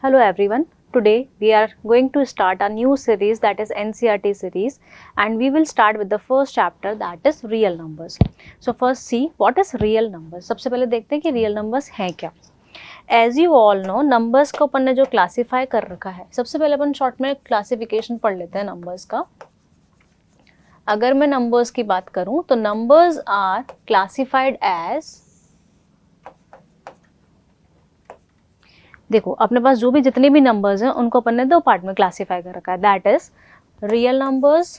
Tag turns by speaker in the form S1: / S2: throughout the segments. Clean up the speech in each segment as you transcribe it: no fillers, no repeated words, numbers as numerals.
S1: Hello everyone. Today we are going to start a new series, that is NCERT series, and we will start with the first chapter, that is real numbers. So first see what is real numbers. सबसे पहले देखते हैं कि real numbers हैं क्या. As you all know, numbers को अपन ने जो classify कर रखा है, सबसे पहले अपन short में classification पढ़ लेते हैं numbers का. अगर मैं numbers की बात करूं तो numbers are classified as, देखो अपने पास जो भी जितने भी नंबर्स हैं उनको अपन ने दो पार्ट में क्लासिफाई कर रखा है, that is real numbers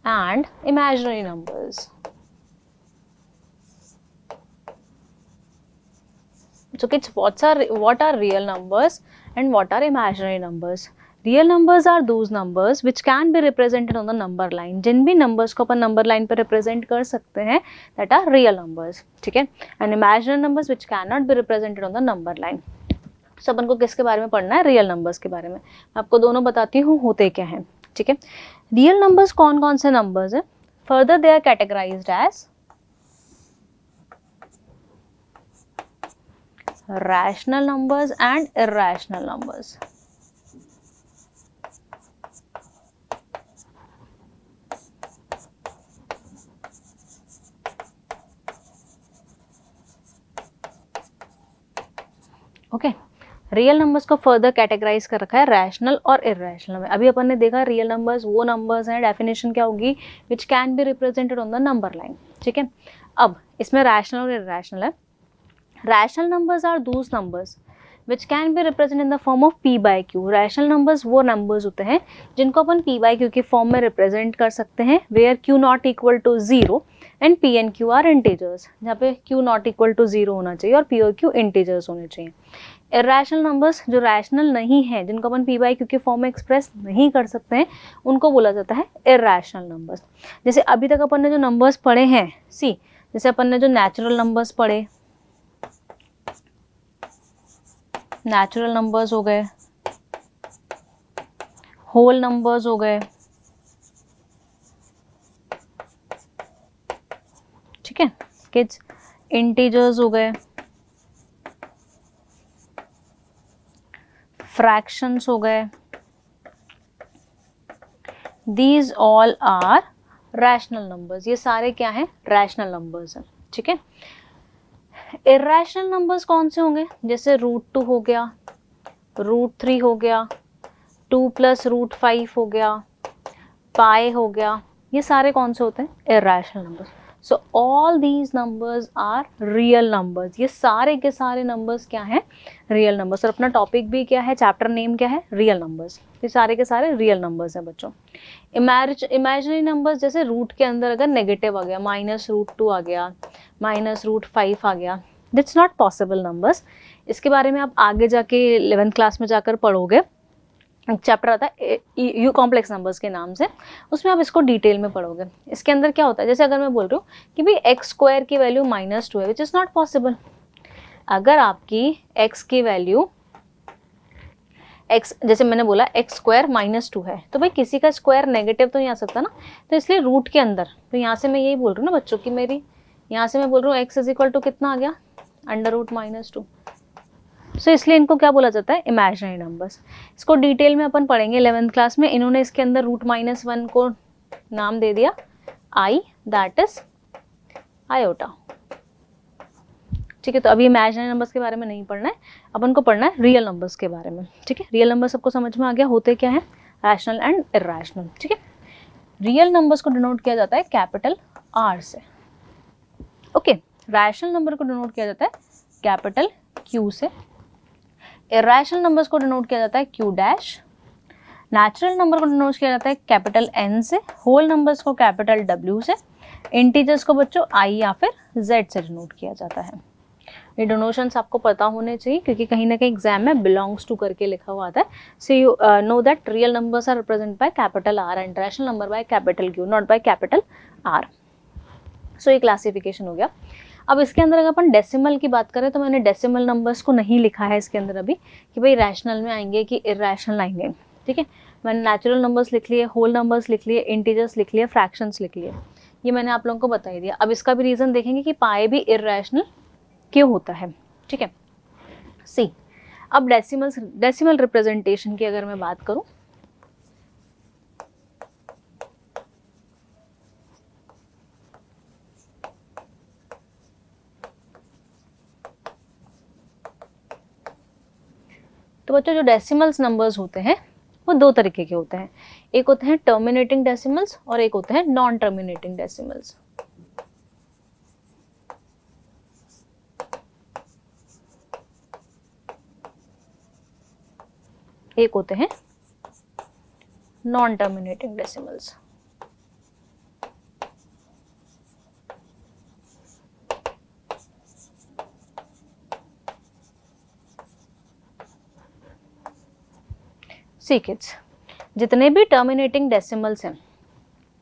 S1: and imaginary numbers. So kids, what are real numbers and what are imaginary numbers? Real numbers are those numbers which can be represented on the number line. जिन भी numbers को अपन number line पे represent कर सकते हैं, that are real numbers. ठीक है. And imaginary numbers which cannot be represented on the number line. So अपन को किसके बारे में पढ़ना है? Real numbers के बारे में. मैं आपको दोनों बताती हूँ होते क्या हैं. ठीक है. Real numbers कौन कौन से numbers हैं? Further they are categorized as rational numbers and irrational numbers. Okay. Real numbers को फर्दर कैटेगराइज कर रखा है रैशनल और इरेशनल में. अभी अपन ने देखा रियल नंबर्स वो नंबर्स हैं, डेफिनेशन क्या होगी, which can be represented on the number line. ठीक है. अब इसमें रैशनल और इरेशनल है. Rational numbers are those numbers which can be represent in the form of p by q. Rational numbers वो नंबर्स होते हैं जिनको अपन पी बाई क्यू की फॉर्म में रिप्रेजेंट कर सकते हैं, where q not equal to zero and P and q are integers. जहाँ पे q not equal to zero होना चाहिए और पी और क्यू इंटीजर्स होने चाहिए. इरेशनल नंबर्स जो रैशनल नहीं है, जिनको अपन पी बाई क्यू के फॉर्म में एक्सप्रेस नहीं कर सकते हैं, उनको बोला जाता है इरेशनल नंबर्स. जैसे अभी तक अपन ने जो नंबर्स पढ़े हैं, सी जैसे अपन ने जो नेचुरल नंबर्स पढ़े, नेचुरल नंबर्स हो गए, होल नंबर्स हो गए. ठीक है किड्स. इंटीजर्स हो गए, फ्रैक्शंस हो गए. These all are rational numbers. ये सारे क्या हैं? रैशनल नंबर्स हैं. ठीक है. इरेशनल नंबर्स कौन से होंगे? जैसे √2 हो गया, √3 हो गया, 2 + √5 हो गया, पाई हो गया. ये सारे कौन से होते हैं? Irrational numbers. So all these numbers are real numbers. ये सारे के सारे नंबर्स क्या हैं? Real numbers. और अपना टॉपिक भी क्या है, चैप्टर नेम क्या है? Real numbers. ये सारे के सारे रियल नंबर्स हैं बच्चों. इमेजिनरी नंबर्स, जैसे रूट के अंदर अगर नेगेटिव आ गया, -√2 आ गया, -√5 आ गया, दैट्स नॉट पॉसिबल नंबर्स. इसके बारे में आप आगे जाके 11th क्लास में जाकर पढ़ोगे. एक चैप्टर आता है यू कॉम्प्लेक्स नंबर्स के नाम से, उसमें आप इसको डिटेल में पढ़ोगे. इसके अंदर क्या होता है, जैसे अगर मैं बोल रही हूँ कि भाई x² की वैल्यू -2 है, विच इज़ नॉट पॉसिबल. अगर आपकी x की वैल्यू x, जैसे मैंने बोला x² -2 है, तो भाई किसी का स्क्वायर नेगेटिव तो नहीं आ सकता ना. तो इसलिए रूट के अंदर, तो यहाँ से मैं यही बोल रही हूँ ना बच्चों की, मेरी यहाँ से मैं बोल रही हूँ x = कितना आ गया, √-2. सो इसलिए इनको क्या बोला जाता है? Imaginary numbers. इसको डिटेल में अपन पढ़ेंगे 11th क्लास में. इन्होंने इसके अंदर √-1 को नाम दे दिया i, दैट इज आयोटा. ठीक है. तो अभी इमेजिनरी नंबर्स के बारे में नहीं पढ़ना है, अपन को पढ़ना है रियल नंबर्स के बारे में. ठीक है. रियल नंबर सबको समझ में आ गया होते क्या है? Rational and irrational. ठीक है. रियल नंबर्स को डिनोट किया जाता है कैपिटल R से. ओके. रैशनल नंबर को डिनोट किया जाता है कैपिटल Q से. इरेशनल नंबर्स को डिनोट किया जाता है Q'. नेचुरल नंबर को डिनोट किया जाता है कैपिटल N से. होल नंबर्स को कैपिटल W से. इंटीजर्स को बच्चों I या फिर Z से डिनोट किया जाता है. ये डोनेशंस आपको पता होने चाहिए, क्योंकि कहीं ना कहीं एग्जाम में बिलोंग्स टू करके लिखा हुआ आता है. So you know that real numbers are represent by capital R and rational number by capital Q, not by capital R. So ये क्लासिफिकेशन हो गया. अब इसके अंदर अगर अपन डेसिमल की बात करें, तो मैंने डेसिमल नंबर्स को नहीं लिखा है इसके अंदर अभी कि भाई रैशनल में आएंगे कि इरेशनल आएंगे. ठीक है. मैंने नेचुरल नंबर्स लिख लिए, होल नंबर्स लिख लिए, इंटीजर्स लिख लिए, फ्रैक्शंस लिख लिए. ये मैंने आप लोगों को बता ही दिया. अब इसका भी रीज़न देखेंगे कि पाई भी इरेशनल क्यों होता है. ठीक है। सी, अब डेसिमल रिप्रेजेंटेशन की अगर मैं बात करूं, तो बच्चों जो डेसिमल्स नंबर्स होते हैं वो दो तरीके के होते हैं, एक होते हैं टर्मिनेटिंग डेसिमल्स और एक होते हैं नॉन टर्मिनेटिंग डेसिमल्स। एक होते हैं नॉन टर्मिनेटिंग डेसिमल्स। सी किड्स, जितने भी टर्मिनेटिंग डेसिमल्स हैं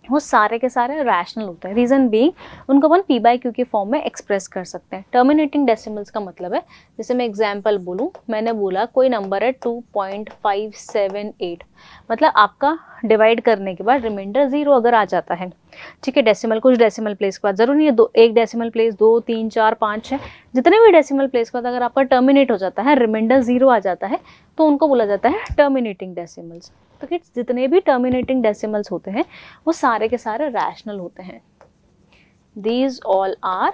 S1: वो सारे के सारे रैशनल होते हैं। रीजन बीइंग उनको अपन पी बाई क्यू के फॉर्म में एक्सप्रेस कर सकते हैं। टर्मिनेटिंग डेसिमल्स का मतलब है, जैसे मैं एग्जांपल बोलूं, मैंने बोला कोई नंबर है 2.578, मतलब आपका डिवाइड करने के बाद रिमाइंडर 0 अगर आ जाता है, ठीक है, डेसिमल कुछ डेसिमल प्लेस के बाद, जरूरी नहीं है दो, एक डेसिमल प्लेस 2 3 4 5 6, जितने भी डेसिमल प्लेस के बाद अगर आपका टर्मिनेट हो जाता है, रिमाइंडर 0 आ जाता है, तो उनको बोला जाता है टर्मिनेटिंग डेसिमल्स। तो किड्स जितने भी टर्मिनेटिंग डेसिमल्स होते हैं वो सारे के सारे रैशनल होते हैं। These all are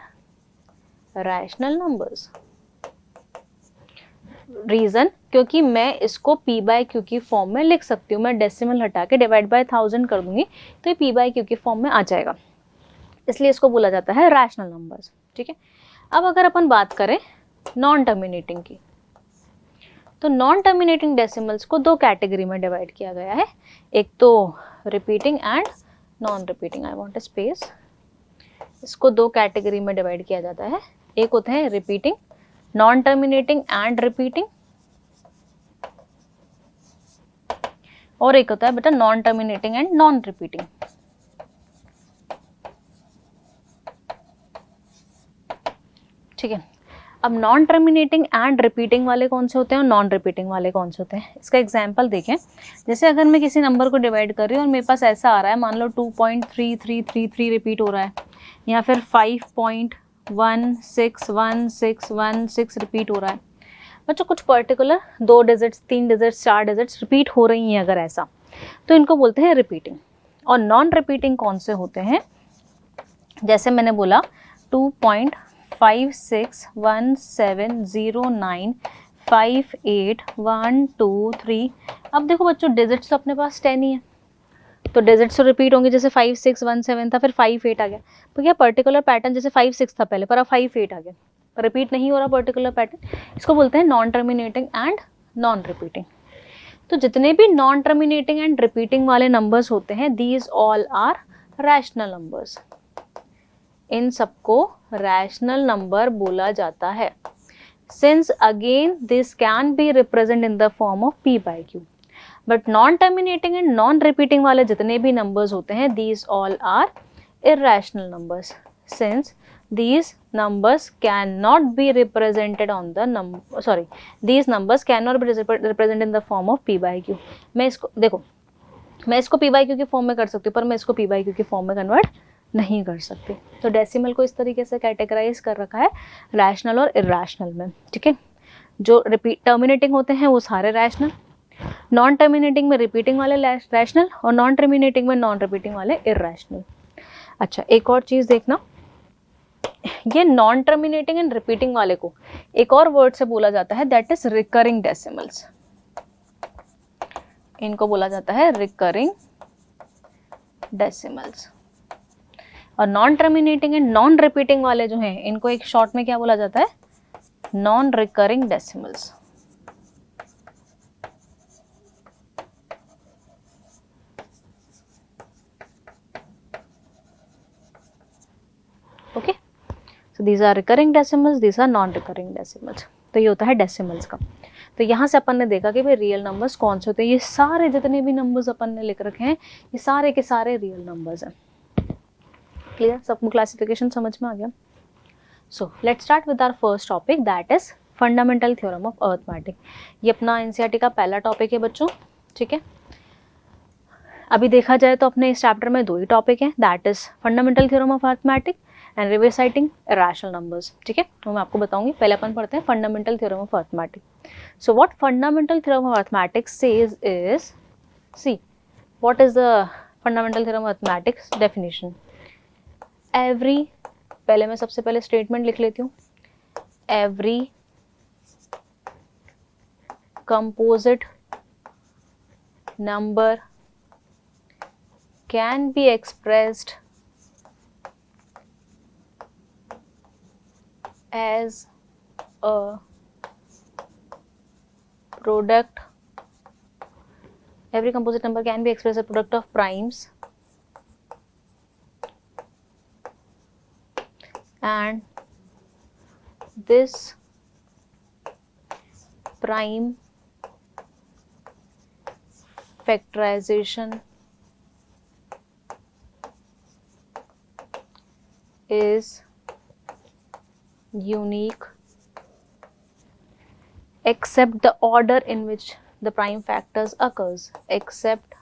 S1: rational numbers. Reason, क्योंकि मैं इसको पी बाई क्यू की फॉर्म में लिख सकती हूँ, मैं डेसिमल हटा के डिवाइड बाय 1000 कर दूंगी तो ये पी बाई क्यू की फॉर्म में आ जाएगा, इसलिए इसको बोला जाता है रैशनल नंबर्स। ठीक है, अब अगर अपन बात करें नॉन टर्मिनेटिंग की, तो नॉन टर्मिनेटिंग डेसिमल्स को दो कैटेगरी में डिवाइड किया गया है, एक तो repeating and non repeating. I want a space. इसको दो कैटेगरी में डिवाइड किया जाता है, एक होते हैं repeating, non terminating and repeating, और एक होता है बेटा non terminating and non repeating. ठीक है, अब नॉन टर्मिनेटिंग एंड रिपीटिंग वाले कौन से होते हैं और नॉन रिपीटिंग वाले कौन से होते हैं, इसका एग्जांपल देखें। जैसे अगर मैं किसी नंबर को डिवाइड कर रही हूँ और मेरे पास ऐसा आ रहा है, मान लो 2.3333 रिपीट हो रहा है, या फिर 5.161616 रिपीट हो रहा है, बच्चों कुछ particular 2 digits 3 digits 4 digits repeat हो रही हैं अगर ऐसा, तो इनको बोलते हैं रिपीटिंग। और नॉन रिपीटिंग कौन से होते हैं, जैसे मैंने बोला 2.5617095812 अब देखो बच्चों डिजिट्स तो अपने पास 10 ही है, तो डिजिट्स तो रिपीट होंगे, जैसे 5617 था फिर 58 आ गया, तो क्या पर्टिकुलर पैटर्न, जैसे 56 था पहले पर अब 58 आ गया, रिपीट नहीं हो रहा पर्टिकुलर पैटर्न, इसको बोलते हैं non terminating and non repeating. तो जितने भी नॉन टर्मिनेटिंग एंड रिपीटिंग वाले नंबर्स होते हैं, these all are rational numbers. इन सबको रैशनल नंबर बोला जाता है। Since again this can be represent in the form of p by q, but non terminating and non repeating वाले जितने भी नंबर्स होते हैं, these all are irrational numbers, since these numbers cannot be represented on the these numbers cannot be represented in the form of p by q। मैं इसको देखो, मैं इसको p by q की फॉर्म में कर सकती हूँ, पर मैं इसको p by q की फॉर्म में कन्वर्ट नहीं कर सकती। तो डेसिमल को इस तरीके से कैटेगराइज कर रखा है रैशनल और इर्रेशनल में। ठीक है, जो टर्मिनेटिंग होते हैं वो सारे रैशनल, नॉन टर्मिनेटिंग में रिपीटिंग वाले रैशनल, और नॉन टर्मिनेटिंग में नॉन रिपीटिंग वाले इर्रेशनल। अच्छा, एक और चीज़ देखना, ये नॉन टर्मिनेटिंग एंड रिपीटिंग वाले को एक और वर्ड से बोला जाता है, दैट इज रिकरिंग डेसिमल्स। इनको बोला जाता है रिकरिंग डेसिमल्स। और non terminating and non repeating वाले जो हैं, इनको एक शॉर्ट में क्या बोला जाता है, non recurring decimals. Okay, so these are recurring decimals, these are non recurring decimals। तो ये होता है डेसिमल्स का। तो यहाँ से अपन ने देखा कि भाई रियल नंबर्स कौन से होते हैं, ये सारे जितने भी नंबर्स अपन ने लिख रखे हैं ये सारे के सारे रियल नंबर्स हैं। क्लियर, सबको क्लासिफिकेशन समझ में आ गया। So let's start with our first topic, that is fundamental theorem of arithmetic. ये अपना एनसीईआरटी का पहला टॉपिक है बच्चों। ठीक है, अभी देखा जाए तो अपने इस चैप्टर में दो ही टॉपिक हैं, that is fundamental theorem of arithmetic and reciting irrational numbers. ठीक है, तो मैं आपको बताऊंगी। पहले अपन पढ़ते हैं fundamental theorem of arithmetic. So what fundamental theorem of arithmetic says is, see what is the fundamental theorem of arithmetics definition. Every, पहले मैं सबसे पहले स्टेटमेंट लिख लेती हूँ, every composite number can be expressed as a product, every composite number can be expressed as a product of primes and this prime factorization is unique except the order in which the prime factors occurs, except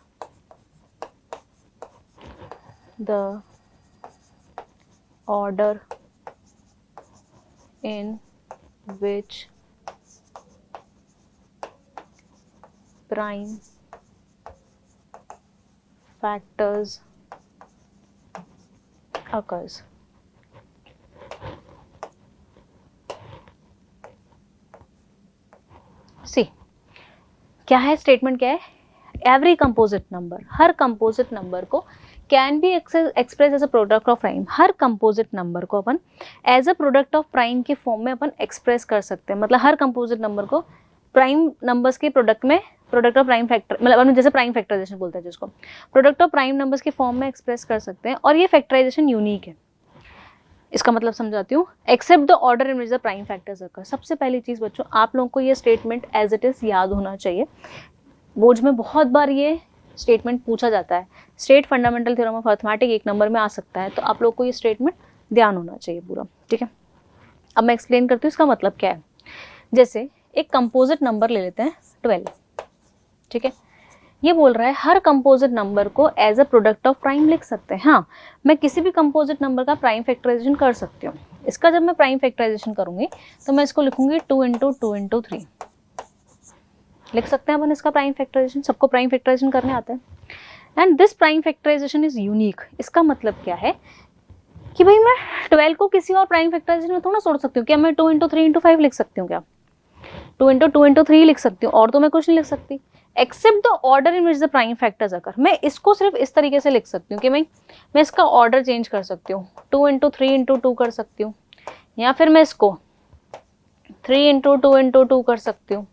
S1: the order in which prime factors occurs. See क्या है statement, क्या है, every composite number, हर composite number को can be express as a product of prime, हर composite number को अपन as a product of prime के फॉर्म में अपन एक्सप्रेस कर सकते हैं। मतलब हर कंपोजिट नंबर को प्राइम नंबर्स के प्रोडक्ट में, प्रोडक्ट ऑफ प्राइम फैक्टर, मतलब अपन जैसे प्राइम फैक्टराइजेशन बोलते हैं जिसको, प्रोडक्ट ऑफ प्राइम नंबर्स के फॉर्म में एक्सप्रेस कर सकते हैं। और ये फैक्टराइजेशन यूनिक है। इसका मतलब समझाती हूँ, except the order in which the prime factors occur. सबसे पहली चीज़ बच्चों, आप लोगों को ये स्टेटमेंट एज इट इज़ याद होना चाहिए। बोर्ड में बहुत बार ये स्टेटमेंट पूछा जाता है, state fundamental theorem of arithmetic एक नंबर में आ सकता है, तो आप लोग को ये स्टेटमेंट ध्यान होना चाहिए पूरा। ठीक है, अब मैं एक्सप्लेन करती हूँ इसका मतलब क्या है। जैसे एक कंपोजिट नंबर ले लेते हैं 12, ठीक है, ये बोल रहा है हर कंपोजिट नंबर को as a product of prime लिख सकते हैं। हाँ, मैं किसी भी कंपोजिट नंबर का प्राइम फैक्टराइजेशन कर सकती हूँ। इसका जब मैं प्राइम फैक्टराइजेशन करूंगी तो मैं इसको लिखूंगी 2 × 2 × 3 लिख सकते हैं अपन इसका प्राइम फैक्टराइजेशन। सबको प्राइम फैक्टराइजेशन करने आता है। And this prime factorisation is unique. इसका मतलब क्या है कि भाई मैं 12 को किसी और प्राइम फैक्टराइजेशन में थोड़ा सोच सकती हूँ। क्या मैं 2 × 3 × 5 लिख सकती हूँ? क्या 2 × 2 × 3 लिख सकती हूँ, और तो मैं कुछ नहीं लिख सकती। Except the order in which the prime factors occur. मैं इसको सिर्फ इस तरीके से लिख सकती हूँ कि मैं इसका ऑर्डर चेंज कर सकती हूँ, 2 × 3 × 2 कर सकती हूँ, या फिर मैं इसको 3 × 2 × 2 कर सकती हूँ।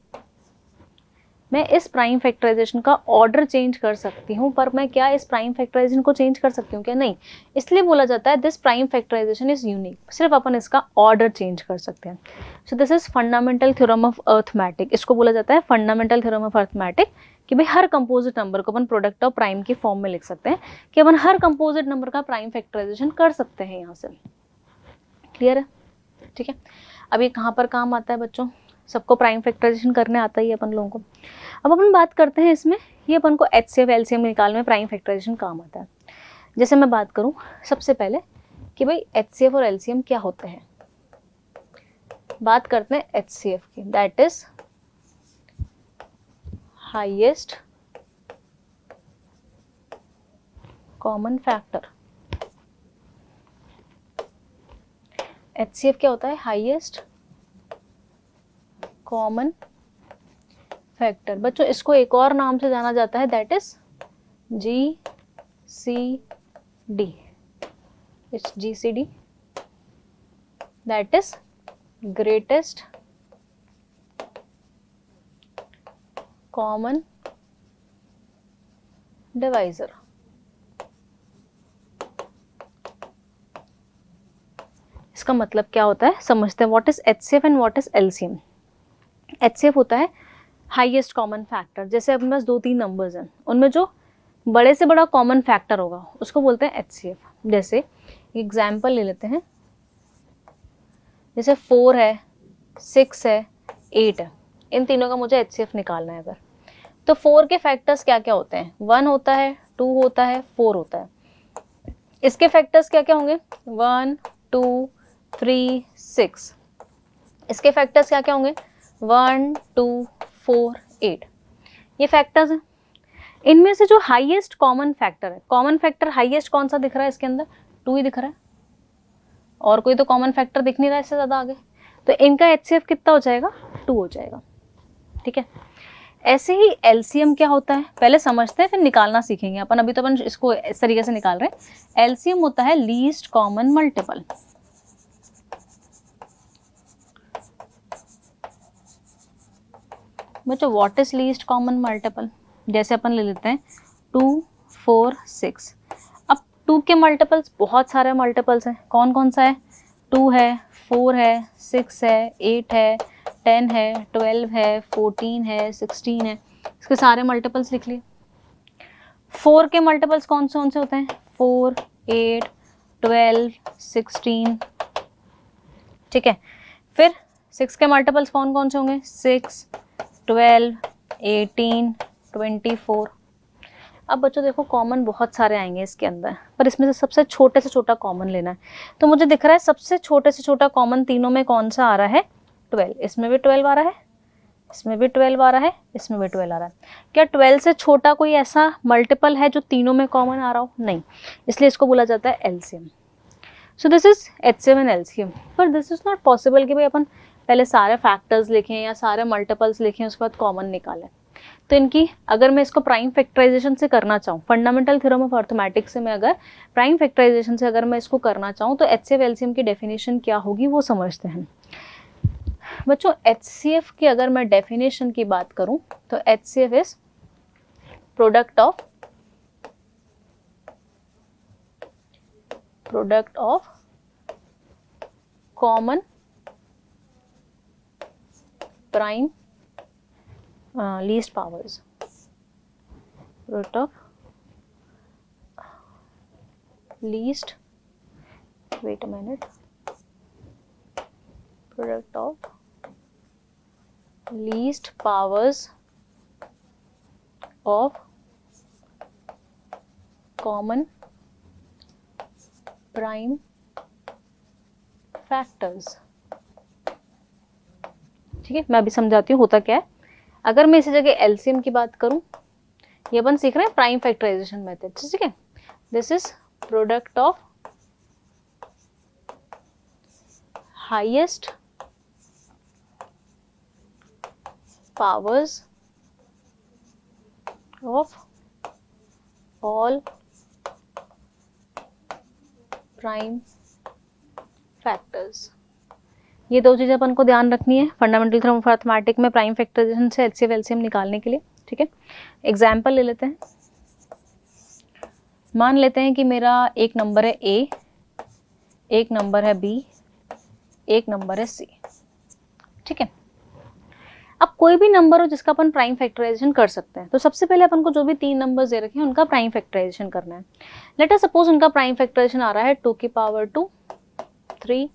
S1: मैं इस प्राइम फैक्टराइजेशन का ऑर्डर चेंज कर सकती हूँ, पर मैं क्या इस प्राइम फैक्टराइजेशन को चेंज कर सकती हूँ? क्या नहीं। इसलिए बोला जाता है this prime factorisation is unique, सिर्फ अपन इसका ऑर्डर चेंज कर सकते हैं। So this is fundamental theorem of arithmetic. इसको बोला जाता है फंडामेंटल थ्योरम ऑफ अरिथमेटिक, कि भाई हर कंपोजिट नंबर को अपन प्रोडक्ट ऑफ प्राइम के फॉर्म में लिख सकते हैं, कि अपन हर कंपोजिट नंबर का प्राइम फैक्टराइजेशन कर सकते हैं। यहाँ से क्लियर है? ठीक है, अब ये कहाँ पर काम आता है बच्चों? सबको प्राइम फैक्टराइजेशन करने आता ही है अपन लोगों को। अब अपन बात करते हैं इसमें, ये अपन को HCF LCM निकालने में प्राइम फैक्टराइजेशन काम आता है। जैसे मैं बात करूं सबसे पहले कि भाई HCF और LCM क्या होते हैं। बात करते हैं HCF की, that is highest common factor. HCF क्या होता है? Highest common factor. बच्चों इसको एक और नाम से जाना जाता है, that is GCD। It's GCD, that is greatest common divisor. इसका मतलब क्या होता है समझते हैं। What is HCF and what is LCM? HCF होता है हाईएस्ट कॉमन फैक्टर। जैसे अपने पास 2-3 नंबर्स हैं, उनमें जो बड़े से बड़ा कॉमन फैक्टर होगा उसको बोलते हैं HCF। जैसे एग्जाम्पल ले लेते हैं, जैसे 4 है, 6 है, 8 है, इन तीनों का मुझे HCF निकालना है अगर, तो 4 के फैक्टर्स क्या क्या होते हैं? 1 होता है, 2 होता है, 4 होता है। इसके फैक्टर्स क्या क्या होंगे? 1, 2 3 6। इसके फैक्टर्स क्या क्या होंगे? 1 2 4 8, ये फैक्टर्स हैं। इनमें से जो हाईएस्ट कॉमन फैक्टर है, कॉमन फैक्टर हाईएस्ट कौन सा दिख रहा है इसके अंदर? 2 ही दिख रहा है, और कोई तो कॉमन फैक्टर दिख नहीं रहा है इससे ज़्यादा आगे, तो इनका HCF कितना हो जाएगा? 2 हो जाएगा। ठीक है, ऐसे ही LCM क्या होता है पहले समझते हैं, फिर निकालना सीखेंगे अपन। अभी तो अपन इसको इस तरीके से निकाल रहे हैं। LCM होता है लीस्ट कॉमन मल्टीपल। बच्चों what is least common multiple? जैसे अपन ले लेते हैं 2 4 6। अब 2 के मल्टीपल्स बहुत सारे मल्टीपल्स हैं। कौन कौन सा है? 2 है, 4 है, 6 है, 8 है, 10 है, 12 है, 14 है, 16 है। इसके सारे मल्टीपल्स लिख लिए। 4 के मल्टीपल्स कौन से होते हैं? 4 8 12 16। ठीक है, फिर 6 के मल्टीपल्स कौन कौन से होंगे? 6 12 18 24। अब बच्चों देखो कॉमन बहुत सारे आएंगे इसके अंदर, पर इसमें से सबसे छोटे से छोटा कॉमन लेना है। तो मुझे दिख रहा है सबसे छोटे से छोटा कॉमन तीनों में कौन सा आ रहा है? 12। इसमें भी 12 आ रहा है, इसमें भी 12 आ रहा है, इसमें भी 12 आ रहा है। क्या 12 से छोटा कोई ऐसा मल्टीपल है जो तीनों में कॉमन आ रहा हो? नहीं, इसलिए इसको बोला जाता है LCM. So this is HCF and LCM। पर दिस इज नॉट पॉसिबल कि भाई अपन पहले सारे फैक्टर्स लिखें या सारे मल्टीपल्स लिखें उसके बाद कॉमन निकालें। तो इनकी अगर मैं इसको प्राइम फैक्टराइजेशन से करना चाहूँ, फंडामेंटल थ्योरम ऑफ अर्थमेटिक्स से मैं अगर प्राइम फैक्टराइजेशन से अगर मैं इसको करना चाहूँ तो HCF LCM की डेफिनेशन क्या होगी वो समझते हैं। बच्चों HCF की अगर मैं डेफिनेशन की बात करूँ तो HCF is product of common prime least powers, product of least, wait a minute, product of least powers of common prime factors। ठीक है, मैं अभी समझाती हूँ होता क्या है। अगर मैं इसी जगह एलसीएम की बात करूं, ये अपन सीख रहे हैं प्राइम फैक्टराइजेशन मेथड। ठीक है, this is product of highest powers of all prime factors. ये दो चीज़ें अपन को ध्यान रखनी है फंडामेंटल थ्योरम ऑफ मैथमेटिक्स में प्राइम फैक्टराइजेशन से HCF LCM निकालने के लिए। ठीक है, एग्जाम्पल ले लेते हैं। मान लेते हैं कि मेरा एक नंबर है A, एक नंबर है B, एक नंबर है C। ठीक है, अब कोई भी नंबर हो जिसका अपन प्राइम फैक्टराइजेशन कर सकते हैं, तो सबसे पहले अपन को जो भी 3 नंबर्स दे रखे हैं उनका प्राइम फैक्टराइजेशन करना है। लेट अस सपोज उनका प्राइम फैक्टराइजेशन आ रहा है 2 की पावर 2 3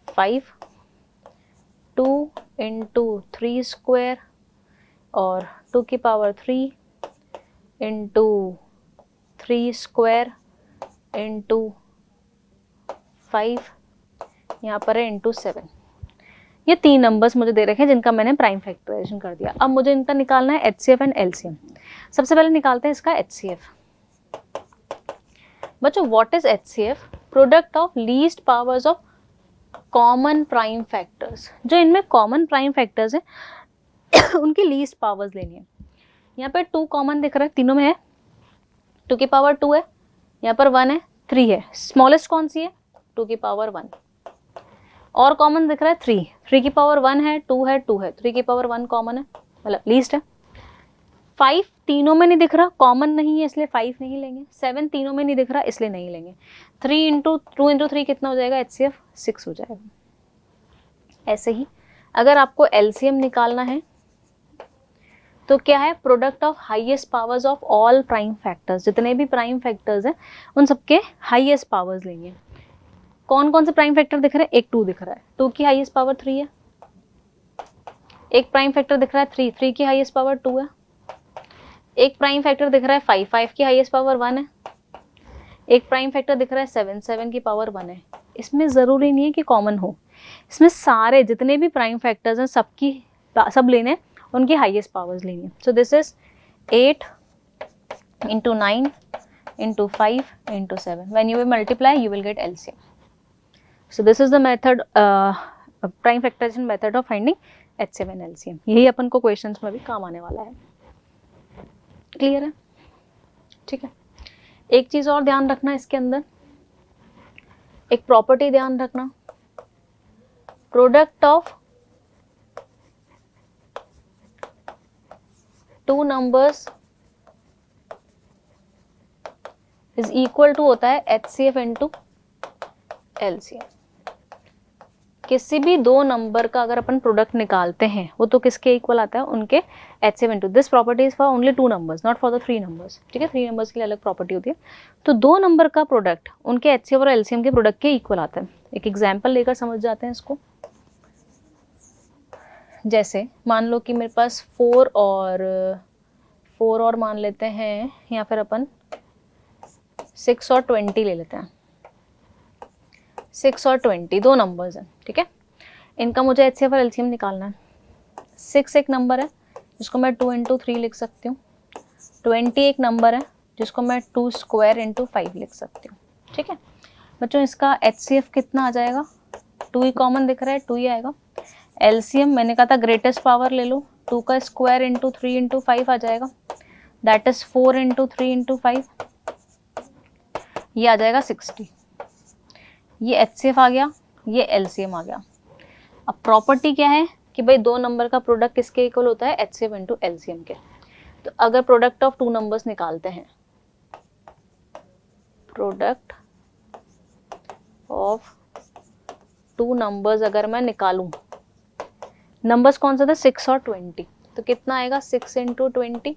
S1: 5, 2 इंटू 3 स्क्वायर और 2 की पावर 3 इंटू 3 स्क्वायर इंटू 5, यहाँ पर है इंटू 7। ये 3 नंबर्स मुझे दे रखे हैं जिनका मैंने प्राइम फैक्टराइजेशन कर दिया। अब मुझे इनका निकालना है HCF एंड LCM। सबसे पहले निकालते हैं इसका HCF। बच्चों what is HCF? Product of least powers of common prime factors. जो इनमें कॉमन प्राइम फैक्टर्स हैं उनकी लीस्ट पावर्स लेनी है। यहाँ पर 2 कॉमन दिख रहा है, तीनों में है। 2 की पावर 2 है, यहाँ पर 1 है, 3 है। स्मॉलेस्ट कौन सी है? 2 की पावर 1। और कॉमन दिख रहा है 3, 3 की पावर 1 है, 2 है, 2 है, 3 की पावर 1 कॉमन है, मतलब लीस्ट है। 5 तीनों में नहीं दिख रहा, कॉमन नहीं है इसलिए 5 नहीं लेंगे। 7 तीनों में नहीं दिख रहा इसलिए नहीं लेंगे। 3 इंटू 2 इंटू 3 कितना हो जाएगा? HCF 6 हो जाएगा। ऐसे ही अगर आपको LCM निकालना है तो क्या है? Product of highest powers of all prime factors. जितने भी प्राइम फैक्टर्स हैं उन सबके हाईएस्ट पावर्स लेंगे। कौन कौन से प्राइम फैक्टर दिख रहे हैं? एक 2 दिख रहा है, 2 की हाईएस्ट पावर 3 है। एक प्राइम फैक्टर दिख रहा है 3, 3 की हाईएस्ट पावर 2 है। एक प्राइम फैक्टर दिख रहा है 5, 5 की हाईएस्ट पावर 1 है। एक प्राइम फैक्टर दिख रहा है 7, 7 की पावर 1 है। इसमें ज़रूरी नहीं है कि कॉमन हो, इसमें सारे जितने भी प्राइम फैक्टर्स हैं सब लेने हैं, उनकी हाईएस्ट पावर्स लेनी है. So this is 8 into 9 into 5 into 7. When you will multiply, you will get LCM. So this is the method, prime factorization method of finding HCF and LCM. यही अपन को questions में भी काम आने वाला है. क्लियर है? ठीक है. एक चीज और ध्यान रखना इसके अंदर, एक प्रॉपर्टी ध्यान रखना, product of two numbers is equal to होता है HCF इंटू LCM. किसी भी दो नंबर का अगर अपन प्रोडक्ट निकालते हैं वो तो किसके इक्वल आता है, उनके HCF into. This property is for only two numbers, not for the three numbers. ठीक है, थ्री नंबर्स के लिए अलग प्रॉपर्टी होती है. तो दो नंबर का प्रोडक्ट उनके HCF और LCM के प्रोडक्ट के इक्वल आता है. एक एग्जाम्पल लेकर समझ जाते हैं इसको. जैसे मान लो कि मेरे पास 4 और मान लेते हैं, या फिर अपन 6 और 20 ले लेते हैं. 6 और 20 दो नंबर्स हैं. ठीक है, इनका मुझे HCF और LCM निकालना है. 6 एक नंबर है जिसको मैं 2 इंटू 3 लिख सकती हूँ. 20 एक नंबर है जिसको मैं 2 स्क्वायर इंटू 5 लिख सकती हूँ. ठीक है बच्चों, इसका HCF कितना आ जाएगा, 2 ही कॉमन दिख रहा है, 2 ही आएगा. LCM मैंने कहा था ग्रेटेस्ट पावर ले लो, 2 का स्क्वायर इंटू 3 इंटू 5 आ जाएगा, दैट इज 4 इंटू 3 इंटू 5, ये आ जाएगा 60. ये HCF आ गया, ये LCM आ गया. अब प्रॉपर्टी क्या है कि भाई दो नंबर का प्रोडक्ट किसके इक्वल होता है, HCF इंटू LCM के. तो अगर प्रोडक्ट ऑफ टू नंबर्स निकालते हैं, प्रोडक्ट ऑफ टू नंबर्स अगर मैं निकालूं, नंबर्स कौन सा था, 6 और 20, तो कितना आएगा, 6 इंटू 20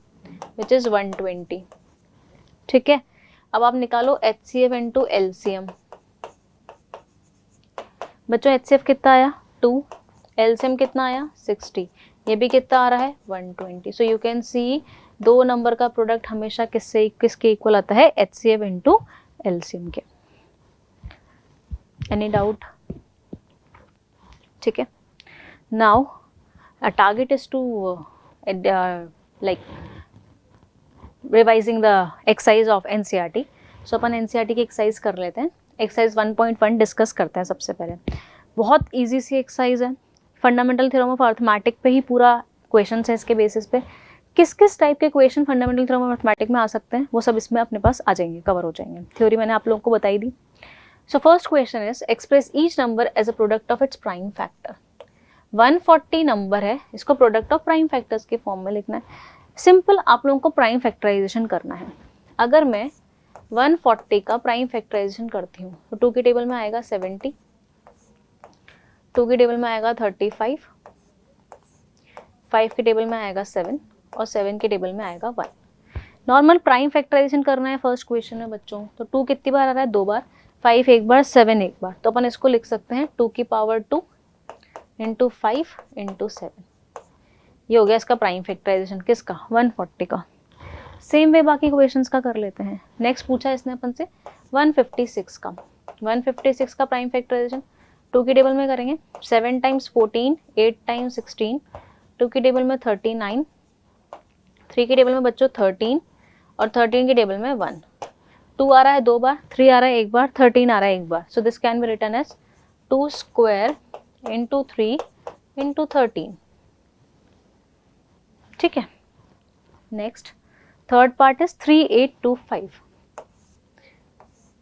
S1: विच इज 120. ठीक है, अब आप निकालो HCF इंटू LCM. बच्चों HCF कितना आया, 2, LCM कितना आया, 60, ये भी कितना आ रहा है, 120. सो यू कैन सी दो नंबर का प्रोडक्ट हमेशा किसके इक्वल आता है, HCF इंटू LCM के. Any doubt? ठीक है, now target is to like revising the exercise of NCERT. सो अपन NCERT की एक्सरसाइज कर लेते हैं. एक्सरसाइज 1.1 डिस्कस करते हैं. सबसे पहले बहुत इजी सी एक्सरसाइज है, फंडामेंटल थ्योरम ऑफ अर्थमेटिक पे ही पूरा क्वेश्चन है. इसके बेसिस पे किस किस टाइप के question fundamental theorem of arithmetic में आ सकते हैं वो सब इसमें अपने पास आ जाएंगे, कवर हो जाएंगे. थ्योरी मैंने आप लोगों को बताई दी. So first question is express each number as a product of its prime factor. 140 number है, इसको प्रोडक्ट ऑफ प्राइम फैक्टर्स के फॉर्म में लिखना है. सिंपल आप लोगों को प्राइम फैक्टराइजेशन करना है. अगर मैं 140 का प्राइम फैक्टराइजेशन करती हूँ तो 2 की टेबल में आएगा 70, 2 की टेबल में आएगा 35, 5 की टेबल में आएगा 7 और 7 की टेबल में आएगा 1. नॉर्मल प्राइम फैक्टराइजेशन करना है फर्स्ट क्वेश्चन में बच्चों. तो 2 कितनी बार आ रहा है, 2 बार, 5 एक बार, 7 एक बार. तो अपन इसको लिख सकते हैं 2 की पावर 2 इंटू 5 इंटू 7. ये हो गया इसका प्राइम फैक्टराइजेशन, किसका, 140 का. सेम वे बाकी क्वेश्चंस का कर लेते हैं. नेक्स्ट पूछा इसने अपन से 156 का. 156 का प्राइम फैक्टराइजेशन 2 की टेबल में करेंगे. 7 टाइम्स 14, 8 टाइम्स 16, 2 की टेबल में 39, 3 की टेबल में बच्चों 13 और 13 की टेबल में 1. 2 आ रहा है 2 बार, 3 आ रहा है 1 बार, 13 आ रहा है 1 बार. So this can be written as 2 square into 3 into 13. ठीक है, नेक्स्ट थर्ड पार्ट इज 3825.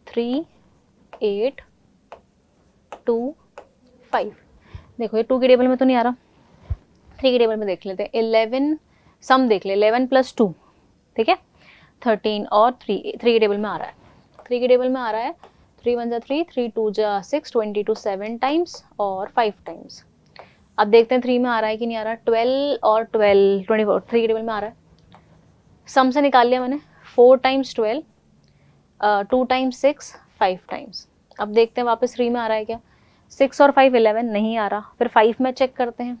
S1: 3825. देखो ये 2 की टेबल में तो नहीं आ रहा, 3 की टेबल में देख लेते हैं. 11 सम देख ले, 11 प्लस 2, ठीक है, 13 और 3 की टेबल में आ रहा है. 3 की टेबल में आ रहा है 3 1 जा 3, 3 2 जा 6, 22 7 टाइम्स और 5 टाइम्स. अब देखते हैं 3 में आ रहा है कि नहीं आ रहा. 12 और 12 24, 3 की टेबल में आ रहा है. सम से निकाल लिया मैंने, 4 टाइम्स 12, 2 टाइम्स 6, 5 टाइम्स. अब देखते हैं वापस 3 में आ रहा है क्या. 6 और 5 11, नहीं आ रहा. फिर 5 में चेक करते हैं.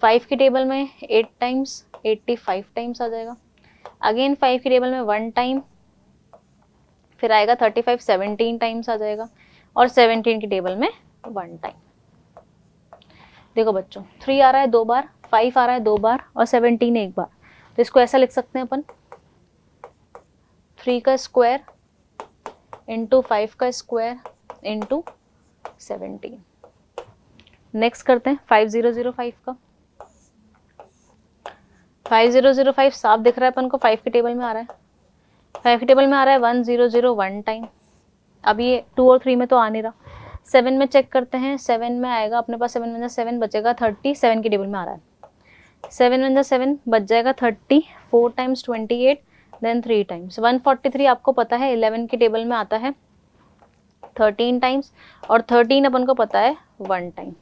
S1: 5 की टेबल में 8 टाइम्स 85 टाइम्स आ जाएगा. अगेन 5 की टेबल में 1 टाइम, फिर आएगा 35 17 टाइम्स आ जाएगा. और 17 की टेबल में 1 टाइम। देखो बच्चों 3 आ रहा है 2 बार, 5 आ रहा है 2 बार और 17 एक बार, तो इसको ऐसा लिख सकते हैं अपन 3 का स्क्वायर इंटू 5 का स्क्वायर इंटू 17। नेक्स्ट करते हैं 5005 का। 5005 साफ दिख रहा है अपन को, 5 के टेबल में आ रहा है, 5 के टेबल में आ रहा है 1001 टाइम। अब ये 2 और 3 में तो आ नहीं रहा। 7 में चेक करते हैं, 7 में आएगा अपने पास 7 में 7 बचेगा 30, 7 की टेबल में आ रहा है। 7 में 7 बच जाएगा 30, 4 टाइम्स 28, देन 3 टाइम्स 143। आपको पता है 11 की टेबल में आता है 13 टाइम्स, और 13 अपन को पता है 1 टाइम।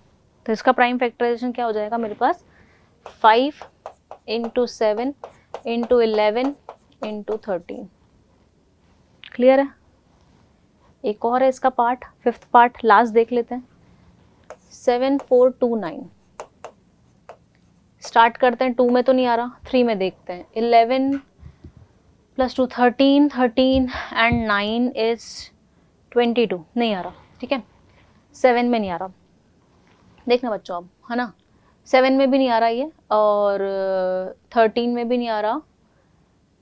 S1: तो इसका प्राइम फैक्टराइजेशन क्या हो जाएगा मेरे पास 5 इंटू 7 इंटू 11 इंटू 13। क्लियर है? एक और है इसका पार्ट, 5th पार्ट लास्ट देख लेते हैं। 7429 स्टार्ट करते हैं, 2 में तो नहीं आ रहा, 3 में देखते हैं। 11 प्लस 2 13, 13 एंड 9 इज 22, नहीं आ रहा, ठीक है। 7 में नहीं आ रहा, देखना बच्चों अब, है ना, 7 में भी नहीं आ रहा ये, और 13 में भी नहीं आ रहा,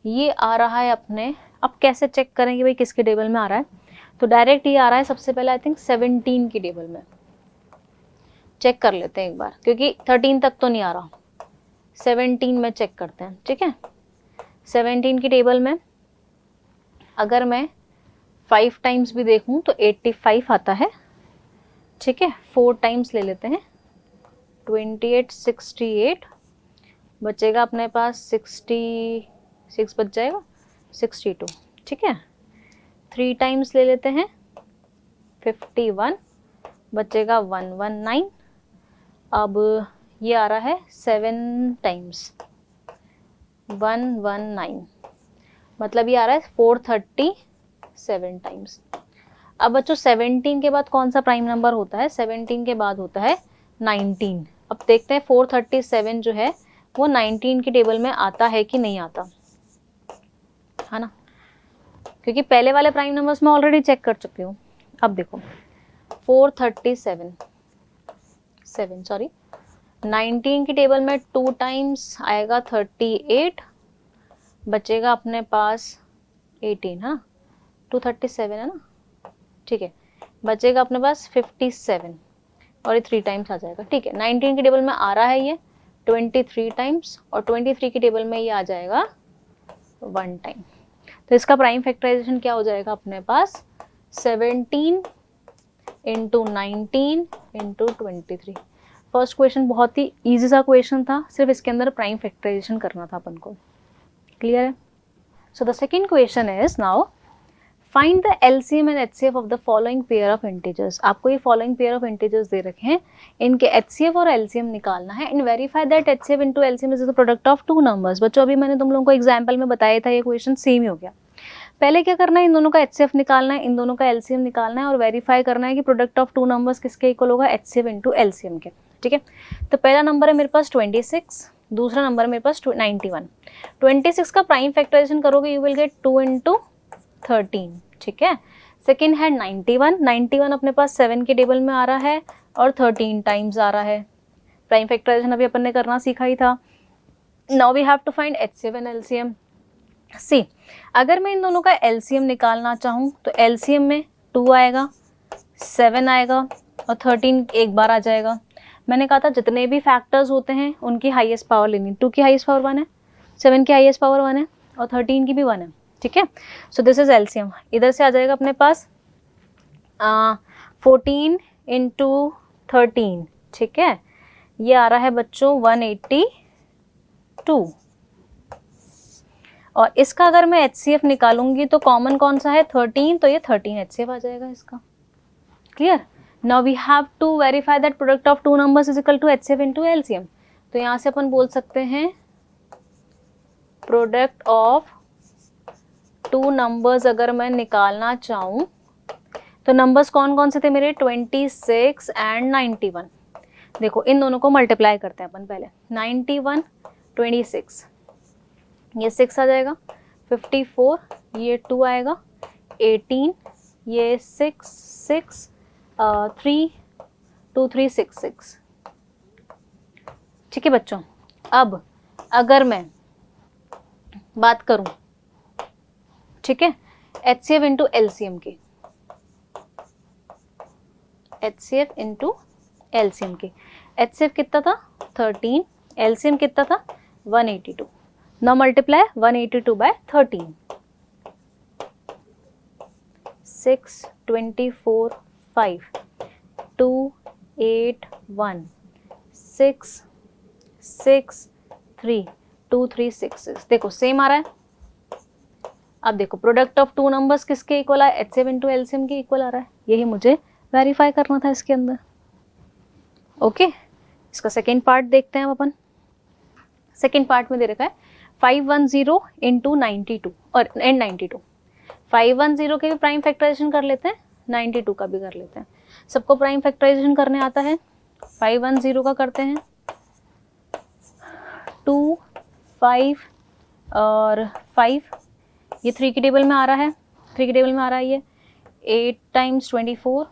S1: ये आ रहा है अपने। अब कैसे चेक करेंगे भाई किसके टेबल में आ रहा है, तो डायरेक्ट ये आ रहा है सबसे पहले आई थिंक 17 की टेबल में। चेक कर लेते हैं एक बार, क्योंकि 13 तक तो नहीं आ रहा, 17 में चेक करते हैं, ठीक है। 17 की टेबल में अगर मैं 5 टाइम्स भी देखूं तो 85 आता है, ठीक है। 4 टाइम्स ले लेते हैं, 28 68 बचेगा अपने पास 66 बच जाएगा 62, ठीक है। 3 टाइम्स ले लेते हैं 51 बचेगा 119। अब ये आ रहा है 7 टाइम्स 119, मतलब ये आ रहा है 437 टाइम्स। अब बच्चों 17 के बाद कौन सा प्राइम नंबर होता है, 17 के बाद होता है 19। अब देखते हैं 437 जो है वो 19 की टेबल में आता है कि नहीं आता, है ना, क्योंकि पहले वाले प्राइम नंबर्स में ऑलरेडी चेक कर चुकी हूँ। अब देखो 19 की टेबल में 2 टाइम्स आएगा 38, बचेगा अपने पास 18, है ना, 237 है ना, ठीक है, बचेगा अपने पास 57 और ये 3 टाइम्स आ जाएगा, ठीक है। 19 की टेबल में आ रहा है ये 23 टाइम्स, और 23 की टेबल में ये आ जाएगा 1 टाइम। तो इसका प्राइम फैक्टराइजेशन क्या हो जाएगा अपने पास 17 इंटू 19 इंटू 23। फर्स्ट क्वेश्चन बहुत ही इजी सा क्वेश्चन था, सिर्फ इसके अंदर प्राइम फैक्टराइजेशन करना था अपन को। क्लियर है? So the second question is now find the LCM and HCF of the following pair of integers. आपको ये फॉलोइंग पेयर ऑफ इंटीजर्स दे रखे हैं, इनके एचसीएफ और एलसीएम निकालना है and verify that HCF into LCM is the product of 2 numbers. बच्चों अभी मैंने तुम लोगों को एग्जांपल में बताया था, ये क्वेश्चन सेम ही हो गया। पहले क्या करना है, इन दोनों का एचसीएफ निकालना है, इन दोनों का एलसीएम निकालना है और वेरीफाई करना है कि प्रोडक्ट ऑफ 2 नंबर्स किसके इक्वल होगा, एचसीएफ इनटू एलसीएम के, ठीक है। तो पहला नंबर है मेरे पास 26, दूसरा नंबर है मेरे पास 91। 26 का प्राइम फैक्टराइजेशन करोगे यू विल गेट 2 इंटू 13, ठीक है। सेकेंड है 91, 91 अपने पास 7 के टेबल में आ रहा है और 13 टाइम्स आ रहा है। प्राइम फैक्टराइजेशन अभी अपन ने करना सीखा ही था। Now we have to find HCF and LCM. See, अगर मैं इन दोनों का एलसीएम निकालना चाहूँ तो एलसीएम में 2 आएगा, 7 आएगा और 13 एक बार आ जाएगा। मैंने कहा था जितने भी फैक्टर्स होते हैं उनकी हाईएस्ट पावर लेनी। 2 की हाईएस्ट पावर 1 है, 7 की हाईएस्ट पावर 1 है और 13 की भी 1 है, ठीक है। So this is LCM. इधर से आ जाएगा अपने पास 14 इंटू 13, ठीक है। ये आ रहा है बच्चों 182। और इसका अगर मैं एचसीएफ निकालूंगी तो कॉमन कौन सा है 13, तो ये 13 एचसीएफ आ जाएगा इसका। Clear? Now we have to verify that product of 2 numbers is equal to HCF into LCM. तो यहाँ से अपन बोल सकते हैं प्रोडक्ट ऑफ 2 नंबर्स अगर मैं निकालना चाहूँ तो नंबर्स कौन कौन से थे मेरे, 26 एंड 91। देखो इन दोनों को मल्टीप्लाई करते हैं अपन पहले, 91 26, ये 6 आ जाएगा, 54 ये 2 आएगा, 18 ये 6 6 32366। ठीक है बच्चों, अब अगर मैं बात करूं, ठीक है, HCF इंटू LCM की, HCF इंटू LCM की, HCF कितना था 13, LCM कितना था 182। Now multiply 182 by 13, 6 24 5 2 8 1 6 6 3 2 3 6 6। देखो सेम आ रहा है। अब देखो प्रोडक्ट ऑफ टू नंबर्स किसके इक्वल है, HCF इंटू LCM के इक्वल आ रहा है। यही मुझे वेरीफाई करना था इसके अंदर। ओके, इसका सेकेंड पार्ट देखते हैं हम अपन। सेकेंड पार्ट में दे रखा है 510 इंटू 92 और एंड 92। 510 के भी प्राइम फैक्टराइजेशन कर लेते हैं, 92 का भी कर लेते हैं। सबको प्राइम फैक्टराइजेशन करने आता है। 510 का करते हैं 2 5 और 5, ये 3 की टेबल में आ रहा है, 3 की टेबल में आ रहा है ये 8 टाइम्स 24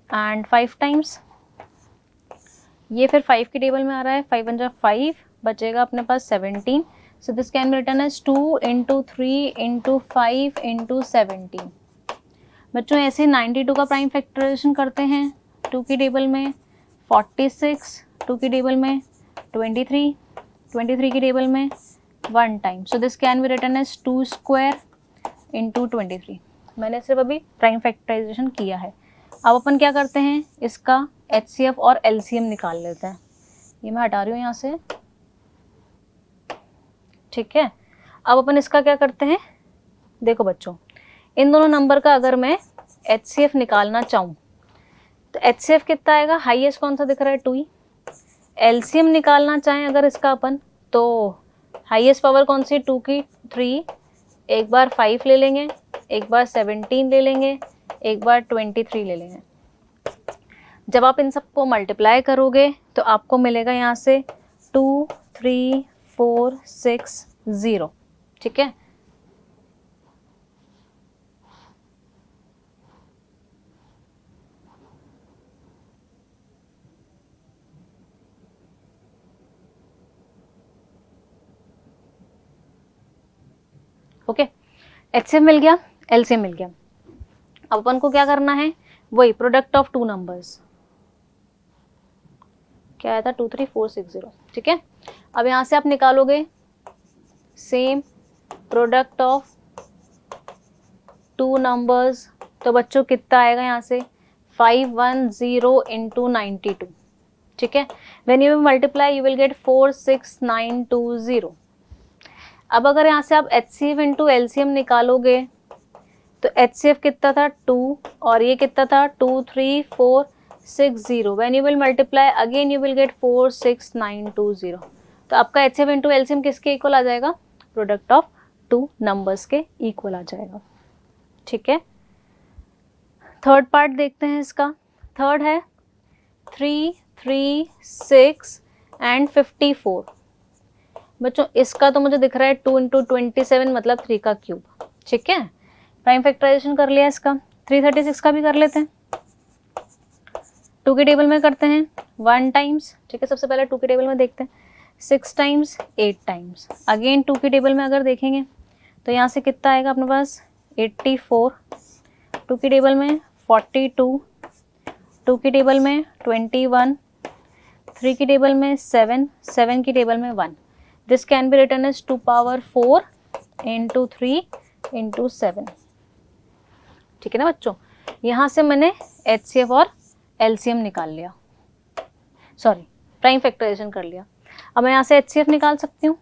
S1: एंड 5 टाइम्स, ये फिर 5 की टेबल में आ रहा है, 5 1 5, बचेगा अपने पास 17। So this can be written as 2 into 3 into 5 into 17। बच्चों ऐसे 92 का प्राइम फैक्टराइजेशन करते हैं 2 की टेबल में, 46 2 की टेबल में, 23 23 की टेबल में 1 time. So this can be written as 2 square into 23। मैंने सिर्फ अभी प्राइम फैक्टराइजेशन किया है। अब अपन क्या करते हैं, इसका HCF और LCM निकाल लेते हैं। ये मैं हटा रही हूँ यहाँ से, ठीक है। अब अपन इसका क्या करते हैं, देखो बच्चों, इन दोनों नंबर का अगर मैं HCF निकालना चाहूँ तो HCF कितना आएगा, हाईएस्ट कौन सा दिख रहा है 2 ही। LCM निकालना चाहें अगर इसका अपन, तो हाईएस्ट पावर कौन सी, 2 की 3, एक बार 5 ले लेंगे, एक बार 17 ले लेंगे, एक बार 23 ले लेंगे। जब आप इन सबको मल्टीप्लाई करोगे तो आपको मिलेगा यहाँ से 2 3 4 6 0, ठीक है। ओके, HCF मिल गया, LCM मिल गया। अब अपन को क्या करना है, वही प्रोडक्ट ऑफ टू नंबर्स, क्या आया था 2 3 4 6 0, ठीक है। अब यहाँ से आप निकालोगे same product of two numbers, तो बच्चों कितना आएगा यहाँ से 510 इंटू 92, ठीक है। When you multiply you will gate 46920। अब अगर यहाँ से आप HCF इंटू LCM निकालोगे तो HCF कितना था 2 और ये कितना था 2 3 4 6 0। When you will multiply again you will gate 46920। तो आपका HCF इंटू LCM किसके इक्वल आ जाएगा, प्रोडक्ट ऑफ टू नंबर्स के इक्वल आ जाएगा, ठीक है। थर्ड पार्ट देखते हैं इसका। थर्ड है 3 3 6 एंड 54। बच्चों इसका तो मुझे दिख रहा है 2 इंटू 27 मतलब 3 का क्यूब, ठीक है। प्राइम फैक्टराइजेशन कर लिया इसका, 336 का भी कर लेते हैं। 2 की टेबल में करते हैं 1 टाइम्स, ठीक है। सबसे पहले 2 की टेबल में देखते हैं 6 टाइम्स 8 टाइम्स। अगेन 2 की टेबल में अगर देखेंगे तो यहाँ से कितना आएगा अपने पास 84, 2 की टेबल में 42, 2 की टेबल में 21, 3 की टेबल में 7, 7 की टेबल में 1। This can be written as 2 power 4 into 3 into 7, ठीक है ना बच्चों। यहाँ से मैंने HCF और LCM निकाल लिया, सॉरी प्राइम फैक्टराइजेशन कर लिया। अब मैं यहाँ से HCF निकाल सकती हूँ।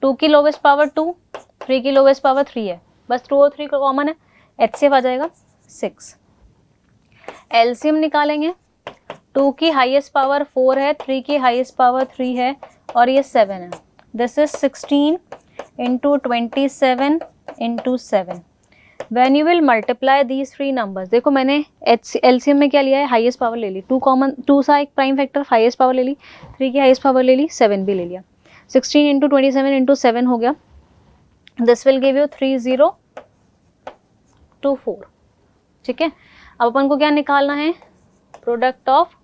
S1: 2 की लोवेस्ट पावर 2, 3 की लोवेस्ट पावर 3 है, बस 2 और 3 का कॉमन है, HCF आ जाएगा 6। LCM निकालेंगे, 2 की हाईएस्ट पावर 4 है, 3 की हाईएस्ट पावर 3 है और ये 7 है। This is 16 into 27 into 7। When you will multiply these three numbers, देखो मैंने LCM में क्या लिया है, हाईएस्ट पावर ले ली, 2 कॉमन, 2 सा एक प्राइम फैक्टर, हाईएस्ट पावर ले ली, 3 की हाईएस्ट पावर ले ली, 7 भी ले लिया। 16 इंटू 27 इंटू 7 हो गया। This will give you 30 to 4, ठीक है। अब अपन को क्या निकालना है, प्रोडक्ट ऑफ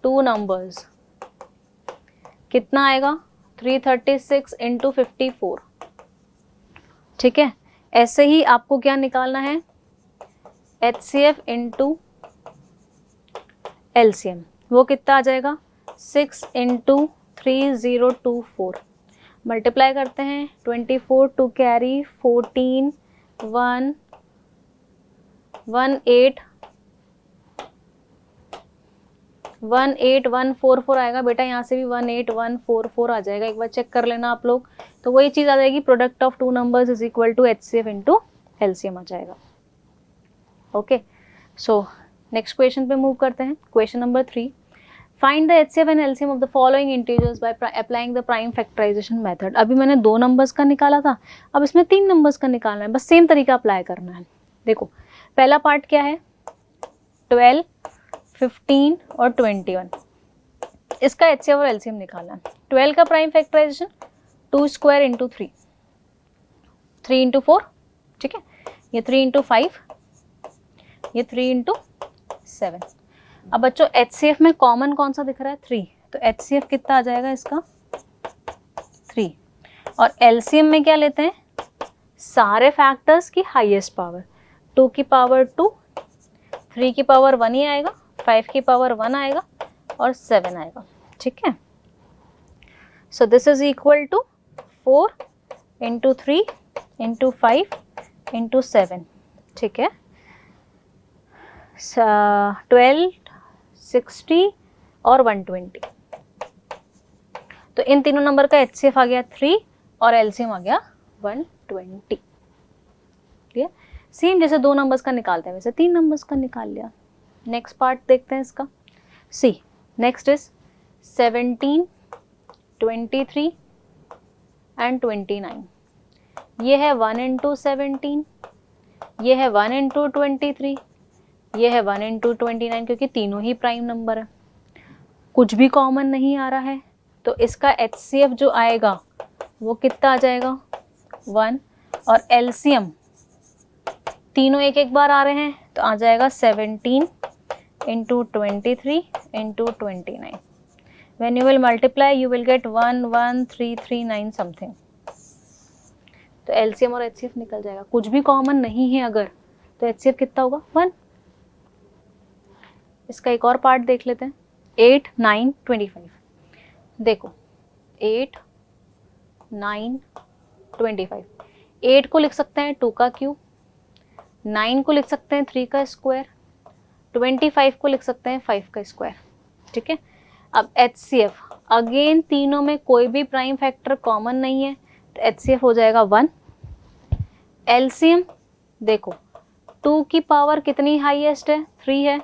S1: टू नंबर्स, कितना आएगा 336 इंटू 54, ठीक है। ऐसे ही आपको क्या निकालना है, HCF इंटू LCM, वो कितना आ जाएगा 6 इंटू 3024, मल्टीप्लाई करते हैं 24 टू कैरी 14 18144 आएगा बेटा, यहाँ से भी 18144 आ जाएगा, एक बार चेक कर लेना आप लोग। तो वही चीज आ जाएगी, product of two numbers is equal to HCF into LCM आ जाएगा। ओके, सो नेक्स्ट क्वेश्चन पे मूव करते हैं। Question number 3, find the HCF and LCM of the following integers by applying the prime factorisation method. अभी मैंने 2 numbers का निकाला था, अब इसमें 3 नंबर्स का निकालना है, बस सेम तरीका अप्लाई करना है। देखो पहला पार्ट क्या है, 12, 15 और 21, इसका HCF और LCM निकालना है। 12 का prime factorisation 2 square into 3, 3 into 4, ठीक है, ये 3 इंटू 5, ये 3 इंटू 7। अब बच्चों HCF में कॉमन कौन सा दिख रहा है, 3, तो HCF कितना आ जाएगा इसका 3, और LCM में क्या लेते हैं, सारे फैक्टर्स की हाईएस्ट पावर, 2 की पावर 2, 3 की पावर 1 ही आएगा, 5 की पावर 1 आएगा और 7 आएगा, ठीक है। So this is equal to 4 into 3 into 5 into 7, ठीक है। 12, 60 और 120, तो इन तीनों नंबर का HCF आ गया 3 और LCM आ गया 120, क्लियर। सेम जैसे 2 नंबर्स का निकालते हैं वैसे 3 नंबर्स का निकाल लिया। नेक्स्ट पार्ट देखते हैं इसका, सी नेक्स्ट इज 17, 23 एंड 29, ये है 1 इंटू 17, ये है 1 इंटू 23, ये है 1 इंटू 29, क्योंकि तीनों ही प्राइम नंबर है, कुछ भी कॉमन नहीं आ रहा है, तो इसका HCF जो आएगा वो कितना आ जाएगा 1, और LCM तीनों एक एक बार आ रहे हैं तो आ जाएगा 17 into 23 into 29, when you will multiply you will get 11339 something, तो LCM और HCF निकल जाएगा। कुछ भी कॉमन नहीं है अगर, तो HCF कितना होगा 1। इसका एक और पार्ट देख लेते हैं, 8, 9, 25, देखो 8, 9, 25, 8 को लिख सकते हैं 2 का क्यूब, 9 को लिख सकते हैं 3 का स्क्वायर, 25 को लिख सकते हैं 5 का स्क्वायर, ठीक है। अब HCF अगेन तीनों में कोई भी प्राइम फैक्टर कॉमन नहीं है, तो HCF हो जाएगा 1। LCM देखो 2 की पावर कितनी हाईएस्ट है, 3 है,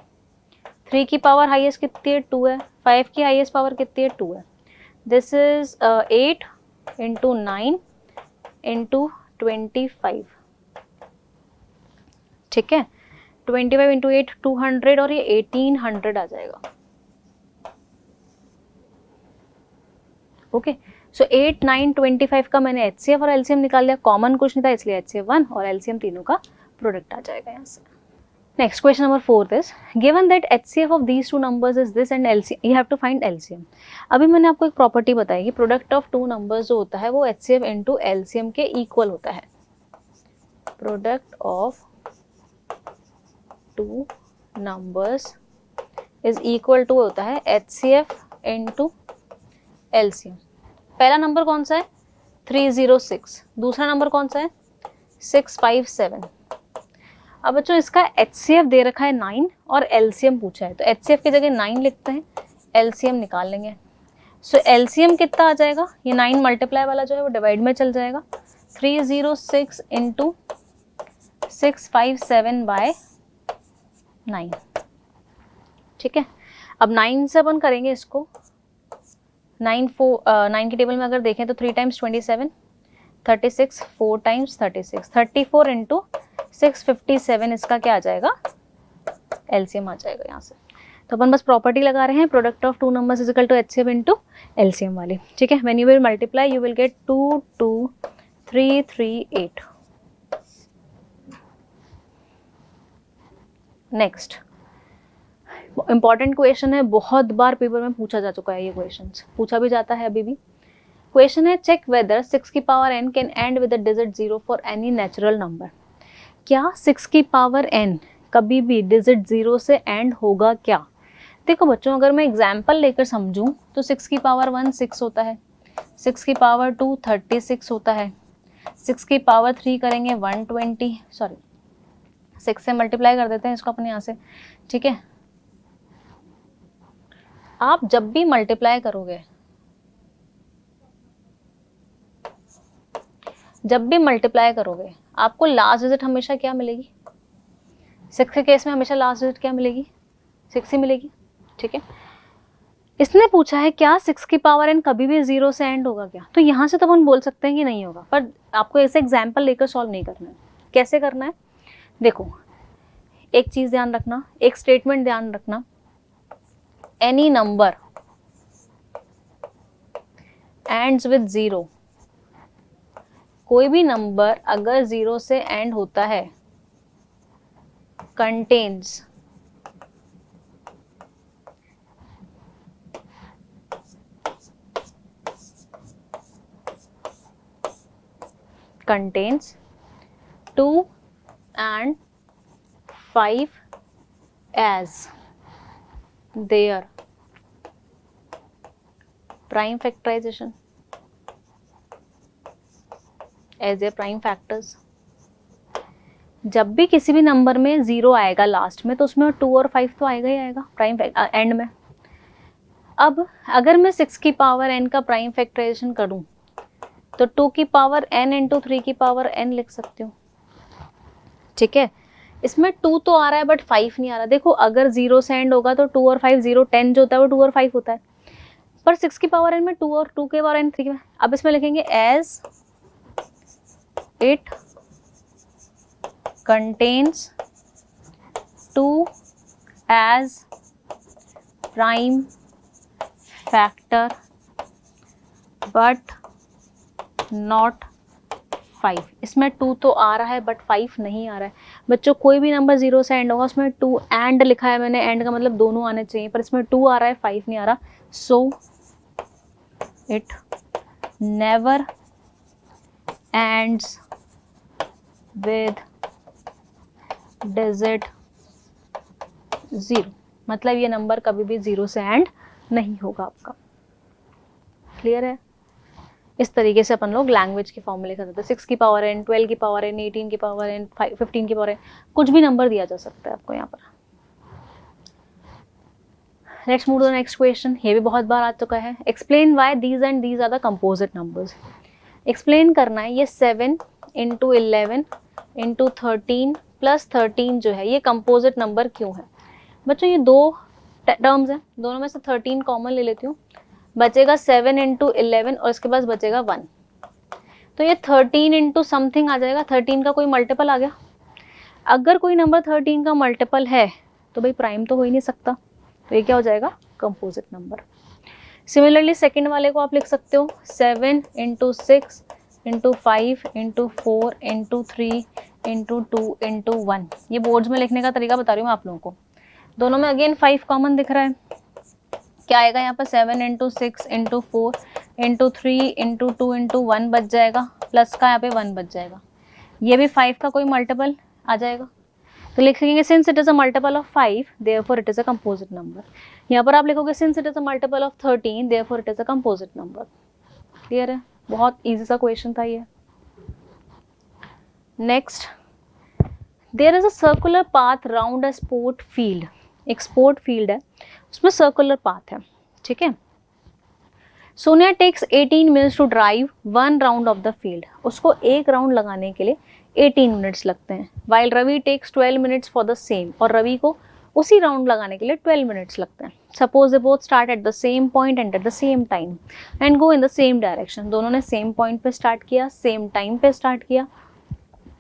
S1: 3 की पावर हाईएस्ट कितनी है, 2 है, 5 की हाईएस्ट पावर कितनी है, 2 है। दिस इज 8 इंटू 9 इंटू 25, ठीक है। 25 इंटू 8 200 और ये 1800 आ जाएगा। ओके, सो 8, 9, 25 का मैंने HCF और LCM निकाल लिया, कॉमन कुछ नहीं था इसलिए HCF 1 और LCM तीनों का प्रोडक्ट आ जाएगा यहाँ से। Next question number 4 is given that HCF of these two numbers is this and LCM you have to find LCM। अभी मैंने आपको एक प्रॉपर्टी बताई कि प्रोडक्ट ऑफ टू नंबर्स जो होता है वो HCF इंटू LCM के इक्वल होता है। Product of two numbers is equal to होता है HCF इंटू LCM। पहला नंबर कौन सा है 306, दूसरा नंबर कौन सा है 657। अब बच्चों इसका HCF दे रखा है 9 और LCM पूछा है, तो HCF की जगह 9 लिखते हैं, LCM निकाल लेंगे। सो LCM कितना आ जाएगा, ये 9 मल्टीप्लाई वाला जो है वो डिवाइड में चल जाएगा, 306 इंटू 657 बाय 9, ठीक है। अब 9 से अपन करेंगे इसको, 9 की टेबल में अगर देखें तो 3 टाइम्स 27, 36, 4 टाइम्स 36, 34 इंटू 657 इसका क्या आ जाएगा LCM आ जाएगा यहाँ से। तो अपन बस प्रॉपर्टी लगा रहे हैं, product of two numbers is equal to HCF into LCM वाली, ठीक है। When you will multiply you will get 2 2 3 3 8। Next important question है, बहुत बार पेपर में पूछा जा चुका है, ये क्वेश्चन पूछा भी जाता है अभी भी। क्वेश्चन है चेक वेदर 6 की power n can and with the digit 0 for any natural number. क्या 6 की पावर n कभी भी डिजिट 0 से एंड होगा क्या? देखो बच्चों, अगर मैं एग्जाम्पल लेकर समझूं तो 6 की पावर 1 6 होता है, 6 की पावर 2 36 होता है, 6 की पावर 3 करेंगे 120, सॉरी 6 से मल्टीप्लाई कर देते हैं इसको अपने यहाँ से, ठीक है। आप जब भी मल्टीप्लाई करोगे, जब भी मल्टीप्लाई करोगे आपको लास्ट डिजिट हमेशा क्या मिलेगी? 6 के केस में हमेशा लास्ट डिजिट क्या मिलेगी? 6 ही मिलेगी, ठीक है। इसने पूछा है क्या 6 की पावर n कभी भी 0 से एंड होगा क्या? तो यहाँ से तो अपन बोल सकते हैं कि नहीं होगा, पर आपको ऐसे एग्जाम्पल लेकर सॉल्व नहीं करना है। कैसे करना है? देखो एक चीज ध्यान रखना, एक स्टेटमेंट ध्यान रखना, एनी नंबर एंड्स विद 0, कोई भी नंबर अगर 0 से एंड होता है contains contains 2 and 5 as their prime factorization, as their prime factors। जब भी किसी भी नंबर में 0 आएगा लास्ट में तो उसमें 2 और 5 तो आएगा ही आएगा प्राइम एंड में। अब अगर मैं 6 की पावर n का प्राइम फैक्टराइजेशन करूं तो 2 की पावर n इंटू 3 की पावर n लिख सकती हूँ, ठीक है। इसमें 2 तो आ रहा है बट 5 नहीं आ रहा। देखो अगर 0 से एंड होगा तो 2 और 5 0 10 जो होता है वो 2 और 5 होता है, पर 6 की पावर n में 2 और 2 के पावर n 3 में। अब इसमें लिखेंगे as it contains 2 as prime factor but not 5। इसमें 2 तो आ रहा है बट 5 नहीं आ रहा है। बच्चों कोई भी नंबर 0 से एंड होगा उसमें 2 एंड लिखा है मैंने, एंड का मतलब दोनों आने चाहिए, पर इसमें 2 आ रहा है 5 नहीं आ रहा। So it never ends with digit 0, मतलब ये नंबर कभी भी 0 से एंड नहीं होगा आपका। क्लियर है? इस तरीके से अपन लोग लैंग्वेज के फॉर्म में लिख सकते हैं। 6 की पावर n, 12 की पावर n, 18 की पावर n, 15 की पावर n, कुछ भी नंबर दिया जा सकता है आपको यहाँ पर। Let's move to the next question. ये भी बहुत बार आ चुका है। Explain why these and these are the composite numbers. Explain करना है ये 7 इंटू 11 इंटू 13 प्लस 13 जो है ये कंपोजिट नंबर क्यों है। बच्चों ये दो टर्म्स हैं, दोनों में से 13 कॉमन ले लेती हूँ, बचेगा 7 इंटू 11 और इसके पास बचेगा 1। तो ये 13 इंटू समथिंग आ जाएगा, 13 का कोई मल्टीपल आ गया। अगर कोई नंबर 13 का मल्टीपल है तो भाई प्राइम तो हो ही नहीं सकता, तो ये क्या हो जाएगा? Composite number. सिमिलरली सेकेंड वाले को आप लिख सकते हो 7 into 6 into 5 into 4 into 3 into 2 into 1। ये बोर्ड्स में लिखने का तरीका बता रही हूँ आप लोगों को। दोनों में अगेन 5 कॉमन दिख रहा है, क्या आएगा यहाँ पर? 7 into 6 into 4 into 3 into 2 into 1 बच जाएगा, प्लस का यहाँ पे 1 बच जाएगा। ये भी 5 का कोई मल्टीपल आ जाएगा, तो लिखेंगे since it is a multiple of 5 therefore it is a composite number. यहाँ पर आप लिखोगे since it is a multiple of 13 therefore it is a composite number. Clear है? बहुत इजी सा क्वेश्चन था ये। Next, there is a circular path round a sport field. एक स्पोर्ट फील्ड है, उसमें सर्कुलर पाथ है, ठीक है। Sonia takes 18 minutes to drive 1 round of the field. उसको एक राउंड लगाने के लिए 18 मिनट्स लगते हैं। While Ravi takes 12 minutes for the same, और रवि को उसी राउंड लगाने के लिए 12 मिनट्स लगते हैं। Suppose they both start at the same point and at the same time and go in the same direction. दोनों ने सेम पॉइंट पे स्टार्ट किया, सेम टाइम पे स्टार्ट किया,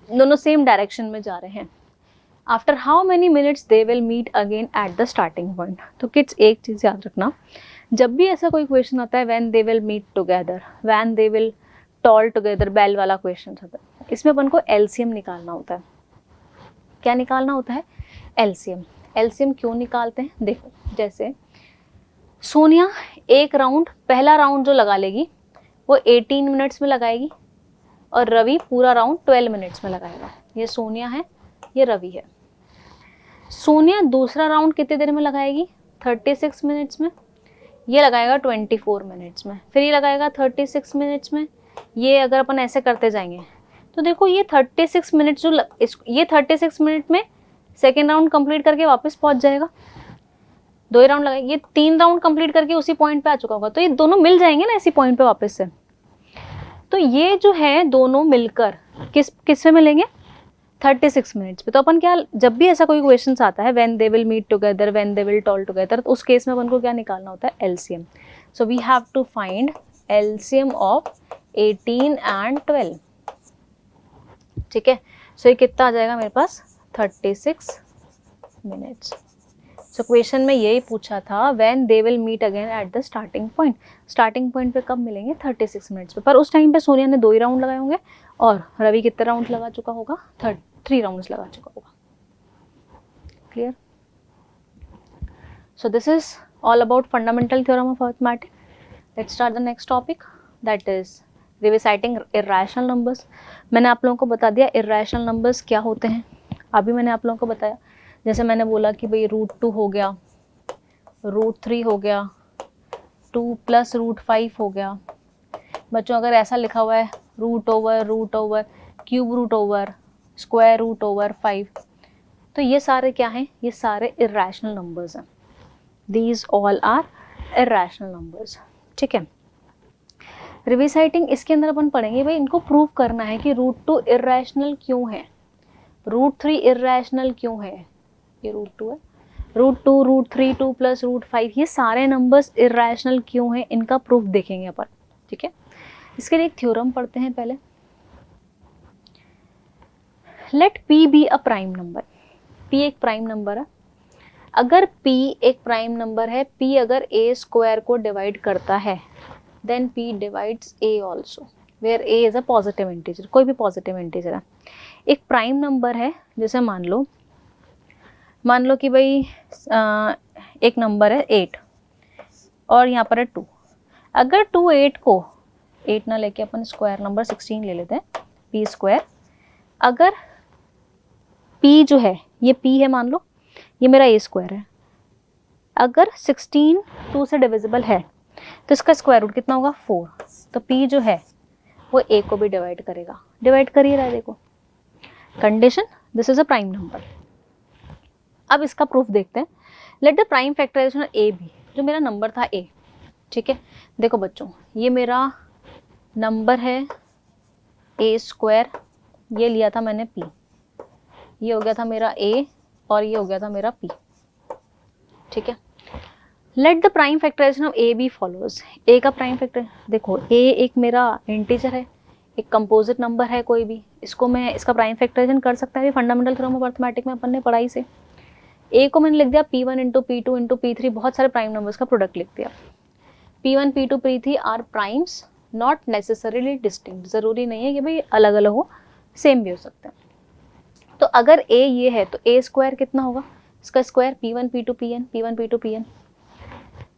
S1: दोनों सेम डायरेक्शन में जा रहे हैं। After how many minutes they will meet again at the starting point. तो किड्स एक चीज़ याद रखना, जब भी ऐसा कोई क्वेश्चन आता है when they will meet together, when they will toll together, bell वाला क्वेश्चन आता है, इसमें अपन को एलसीएम निकालना होता है। क्या निकालना होता है? एलसीएम। एलसीएम क्यों निकालते हैं? देखो, जैसे सोनिया एक राउंड, पहला राउंड जो लगा लेगी वो 18 मिनट्स में लगाएगी और रवि पूरा राउंड 12 मिनट्स में लगाएगा। ये सोनिया है, ये रवि है। सोनिया दूसरा राउंड कितनी देर में लगाएगी? 36 मिनट्स में। ये लगाएगा 24 मिनट्स में, फिर ये लगाएगा 36 मिनट्स में। ये अगर अपन ऐसे करते जाएंगे तो देखो ये 36 मिनट ये 36 मिनट में सेकेंड राउंड कंप्लीट करके वापस पहुंच जाएगा। 2 ही राउंड लगाए, ये 3 राउंड कंप्लीट करके उसी पॉइंट पे आ चुका होगा, तो ये दोनों मिल जाएंगे ना इसी पॉइंट पे वापस से। तो ये जो है दोनों मिलकर किस में मिलेंगे? 36 मिनट्स पे। तो अपन क्या, जब भी ऐसा कोई क्वेश्चन आता है when they will meet together, when they will toll together, तो उस केस में अपन को क्या निकालना होता है? LCM. So we have to find LCM of 18 and 12। ठीक है, सो ये कितना आ जाएगा मेरे पास? 36 मिनट्स। सो क्वेश्चन में यही पूछा था when they will meet again at the starting point. Starting point पे कब मिलेंगे? 36 मिनट्स पे। पर उस टाइम पे सोनिया ने 2 ही राउंड लगाए होंगे और रवि कितने राउंड लगा चुका होगा? 3 राउंड्स लगा चुका होगा। Clear? So this is all about fundamental theorem of arithmetic. Let's start the next topic, that is reciting irrational numbers. मैंने आप लोगों को बता दिया इर्रेशनल नंबर्स क्या होते हैं। अभी मैंने आप लोगों को बताया, जैसे मैंने बोला कि भाई √2 हो गया, √3 हो गया, 2 + √5 हो गया। बच्चों अगर ऐसा लिखा हुआ है √/√/, क्यूब √/, स्क्वायर √/5, तो ये सारे क्या हैं? ये सारे इर्रेशनल नंबर्स हैं। These all are irrational numbers. ठीक है, रिविसाइटिंग इसके अंदर अपन पढ़ेंगे भाई इनको प्रूव करना है कि √2 इर्रेशनल क्यों है, √3 इर्रेशनल क्यों है। ये √2 है, √2, √3, 2 + √5, ये सारे नंबर्स इर्रेशनल क्यों हैं, इनका प्रूफ देखेंगे अपन। ठीक है, इसके लिए एक थ्योरम पढ़ते हैं पहले। Let P be a prime number. P एक प्राइम नंबर है। अगर P एक प्राइम नंबर है, P अगर a² को डिवाइड करता है, then P divides a also, where a is a positive integer. कोई भी पॉजिटिव इंटीजर है, एक प्राइम नंबर है। जैसे मान लो कि भाई एक नंबर है 8 और यहाँ पर है 2। अगर 2 8 को 8 ना लेके अपन स्क्वायर नंबर 16 ले लेते हैं, p²। अगर p जो है ये p है, मान लो ये मेरा a² है। अगर 16 2 से डिविजिबल है तो इसका स्क्वायर रूट कितना होगा? 4। तो p जो है वो a को भी डिवाइड करेगा, डिवाइड कर ही रहा है। देखो condition, this is a prime number. अब इसका प्रूफ देखते हैं। Let the prime factorization a b, जो मेरा नंबर था a। ठीक है, देखो बच्चों ये मेरा नंबर है a², ये लिया था मैंने p, ये हो गया था मेरा a और ये हो गया था मेरा p। ठीक है, let the prime factorization of a b follows. A का प्राइम फैक्टर, देखो a एक मेरा इंटीजर है, एक कंपोजिट नंबर है कोई भी, इसको मैं इसका प्राइम फैक्टराइजेशन कर सकता है। फंडामेंटल थ्योरम ऑफ अरिथमेटिक में अपन ने पढ़ाई से a को मैंने लिख दिया p1 × p2 × p3, बहुत सारे प्राइम नंबर्स का प्रोडक्ट लिख दिया। p1 p2 p3 are primes, not necessarily distinct, जरूरी नहीं है कि भाई अलग अलग हो, सेम भी हो सकते हैं। तो अगर a ये है तो a² कितना होगा? इसका square p1 p2 pn, p1 p2 pn।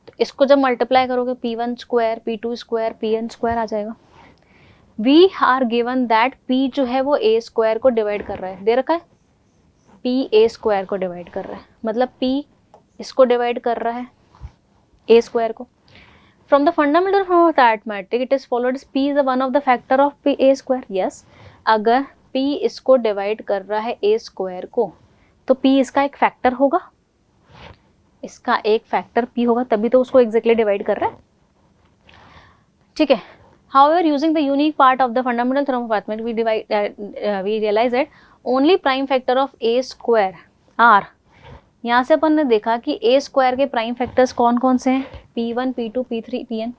S1: तो इसको जब मल्टीप्लाई करोगे p1² p2² pn² आ जाएगा। We are given that p जो है वो a² को डिवाइड कर रहा है, दे रखा है p a² को डिवाइड कर रहा है, मतलब p इसको डिवाइड कर रहा है a² को। From the fundamental form of arithmetic it is followed p is one of the factor of p a²। Yes, अगर p इसको डिवाइड कर रहा है a² को तो p इसका एक फैक्टर होगा, इसका एक फैक्टर p होगा, तभी तो उसको एग्जैक्टली डिवाइड कर रहा है। ठीक है, however using the unique part of the fundamental theorem of arithmetic we realize that only prime factor of a² are, यहाँ से अपन ने देखा कि a² के प्राइम फैक्टर्स कौन कौन से हैं? p1 p2 p3 pn।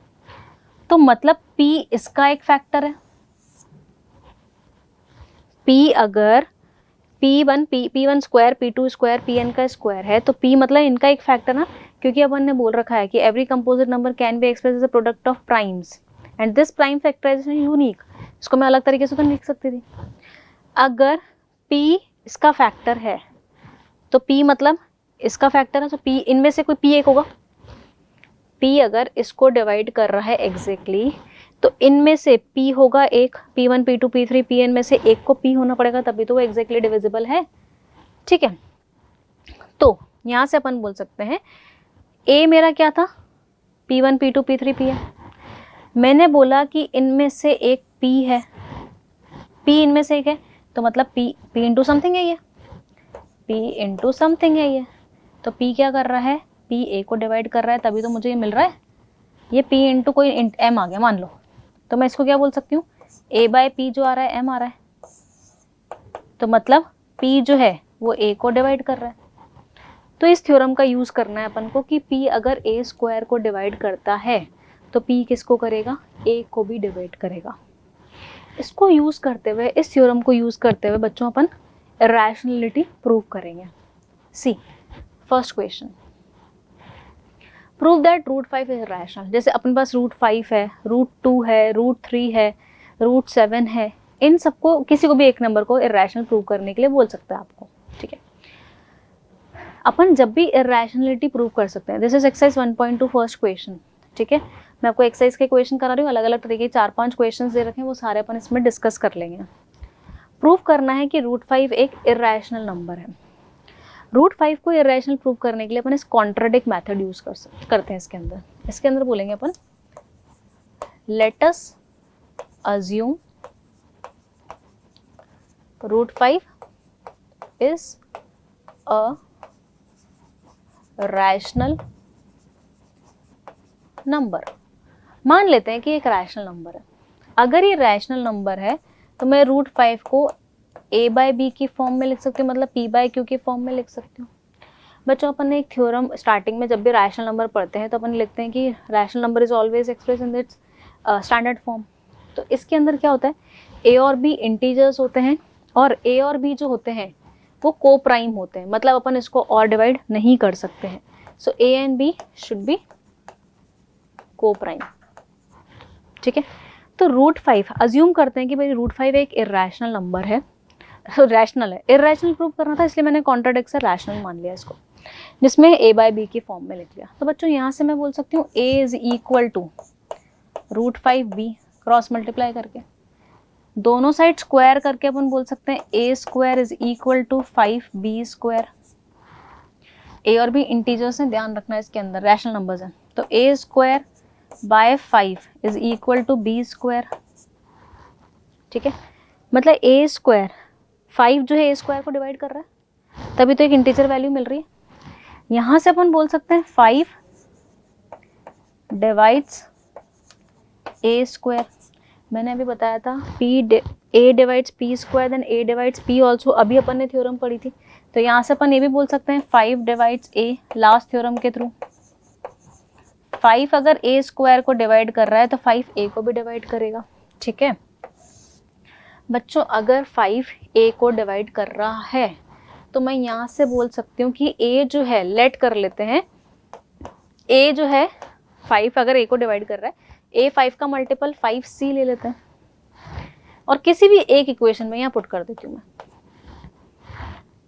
S1: तो मतलब p इसका एक फैक्टर है। p अगर P1 square P2 square Pn का स्क्वायर है, तो P मतलब इनका एक फैक्टर ना, क्योंकि अपन ने बोल रखा है कि every composite number can be express as a product of primes and this prime factorization unique. इसको मैं अलग तरीके से तो लिख सकती थी। अगर P इसका फैक्टर है तो P मतलब इसका फैक्टर है, तो P इनमें से कोई P एक होगा। P अगर इसको डिवाइड कर रहा है एग्जैक्टली तो इनमें से P होगा एक, P1 P2 P3 Pn में से एक को P होना पड़ेगा, तभी तो वो एग्जैक्टली डिविजिबल है। ठीक है, तो यहाँ से अपन बोल सकते हैं A मेरा क्या था, P1 P2 P3 Pn। मैंने बोला कि इनमें से एक P है, P इनमें से एक है, तो मतलब P इंटू समथिंग है ये, P इंटू समथिंग है ये। तो P क्या कर रहा है, P A को डिवाइड कर रहा है, तभी तो मुझे ये मिल रहा है। ये P इंटू कोई M आ गया मान लो, तो मैं इसको क्या बोल सकती हूँ, A बाय P जो आ रहा है M आ रहा है, तो मतलब P जो है वो A को डिवाइड कर रहा है। तो इस थ्योरम का यूज़ करना है अपन को कि P अगर A स्क्वायर को डिवाइड करता है तो P किसको करेगा, A को भी डिवाइड करेगा। इसको यूज़ करते हुए, इस थ्योरम को यूज़ करते हुए बच्चों अपन इरैशनैलिटी प्रूव करेंगे। See first question, prove that root 5 is rational. जैसे अपने पास रूट 5 है, रूट 2 है, रूट 3 है, रूट 7 है, इन सबको किसी को भी एक नंबर को इरैशनल प्रूव करने के लिए बोल सकता है आपको। ठीक है, अपन जब भी इरैशनैलिटी प्रूव कर सकते हैं। This is exercise 1.2 first question. ठीक है, मैं आपको एक्सरसाइज के क्वेश्चन करा रही हूँ, अलग अलग तरीके के 4-5 क्वेश्चन दे रखे हैं, वो सारे अपन इसमें डिस्कस कर लेंगे। प्रूव करना है कि रूट 5 एक इरैशनल नंबर है। रूट 5 को इरैशनल प्रूव करने के लिए अपन इस कॉन्ट्राडिक्ट मेथड यूज करते हैं। इसके अंदर बोलेंगे अपन, let us assume root 5 is a rational number. मान लेते हैं कि एक रैशनल नंबर है। अगर ये रैशनल नंबर है तो मैं रूट 5 को A बाय बी की फॉर्म में लिख सकती हूँ, मतलब P बाय क्यू की फॉर्म में लिख सकती हूँ। बच्चों अपन ने एक थ्योरम स्टार्टिंग में जब भी रैशनल नंबर पढ़ते हैं तो अपन लिखते हैं कि rational number is always express in its standard form. तो इसके अंदर क्या होता है, A और B इंटीजर्स होते हैं और A और B जो होते हैं वो को प्राइम होते हैं, मतलब अपन इसको और डिवाइड नहीं कर सकते हैं। सो A and B should be को प्राइम। ठीक है, तो रूट 5 अज्यूम करते हैं कि भाई रूट 5 एक इरैशनल नंबर है, रैशनल है। इरैशनल प्रूव करना था इसलिए मैंने कॉन्ट्राडिक्ट से रैशनल मान लिया इसको, जिसमें A बाय बी की फॉर्म में लिख लिया। तो बच्चों यहाँ से मैं बोल सकती हूँ A is equal to root 5B, cross multiply करके दोनों साइड स्क्वायर करके अपन बोल सकते हैं A square is equal to 5B square. A और B इंटीजर्स हैं, ध्यान रखना इसके अंदर रैशनल नंबर्स हैं। तो A square by 5 is equal to B square. ठीक है, मतलब A स्क्वायर 5 जो है A स्क्वायर को डिवाइड कर रहा है, तभी तो एक इंटीजर वैल्यू मिल रही है। यहाँ से अपन बोल सकते हैं 5 डिवाइड्स A स्क्वायर। मैंने अभी बताया था A divides P square then A divides P also, अभी अपन ने थ्योरम पढ़ी थी। तो यहाँ से अपन ये भी बोल सकते हैं 5 डिवाइड्स A लास्ट थ्योरम के थ्रू। 5 अगर A स्क्वायर को डिवाइड कर रहा है तो 5 A को भी डिवाइड करेगा। ठीक है बच्चों, अगर 5 A को डिवाइड कर रहा है तो मैं यहाँ से बोल सकती हूँ कि A जो है, लेट कर लेते हैं, A जो है 5 अगर A को डिवाइड कर रहा है, A 5 का मल्टीपल 5C ले लेते हैं और किसी भी एक इक्वेशन में यहाँ पुट कर देती हूँ मैं।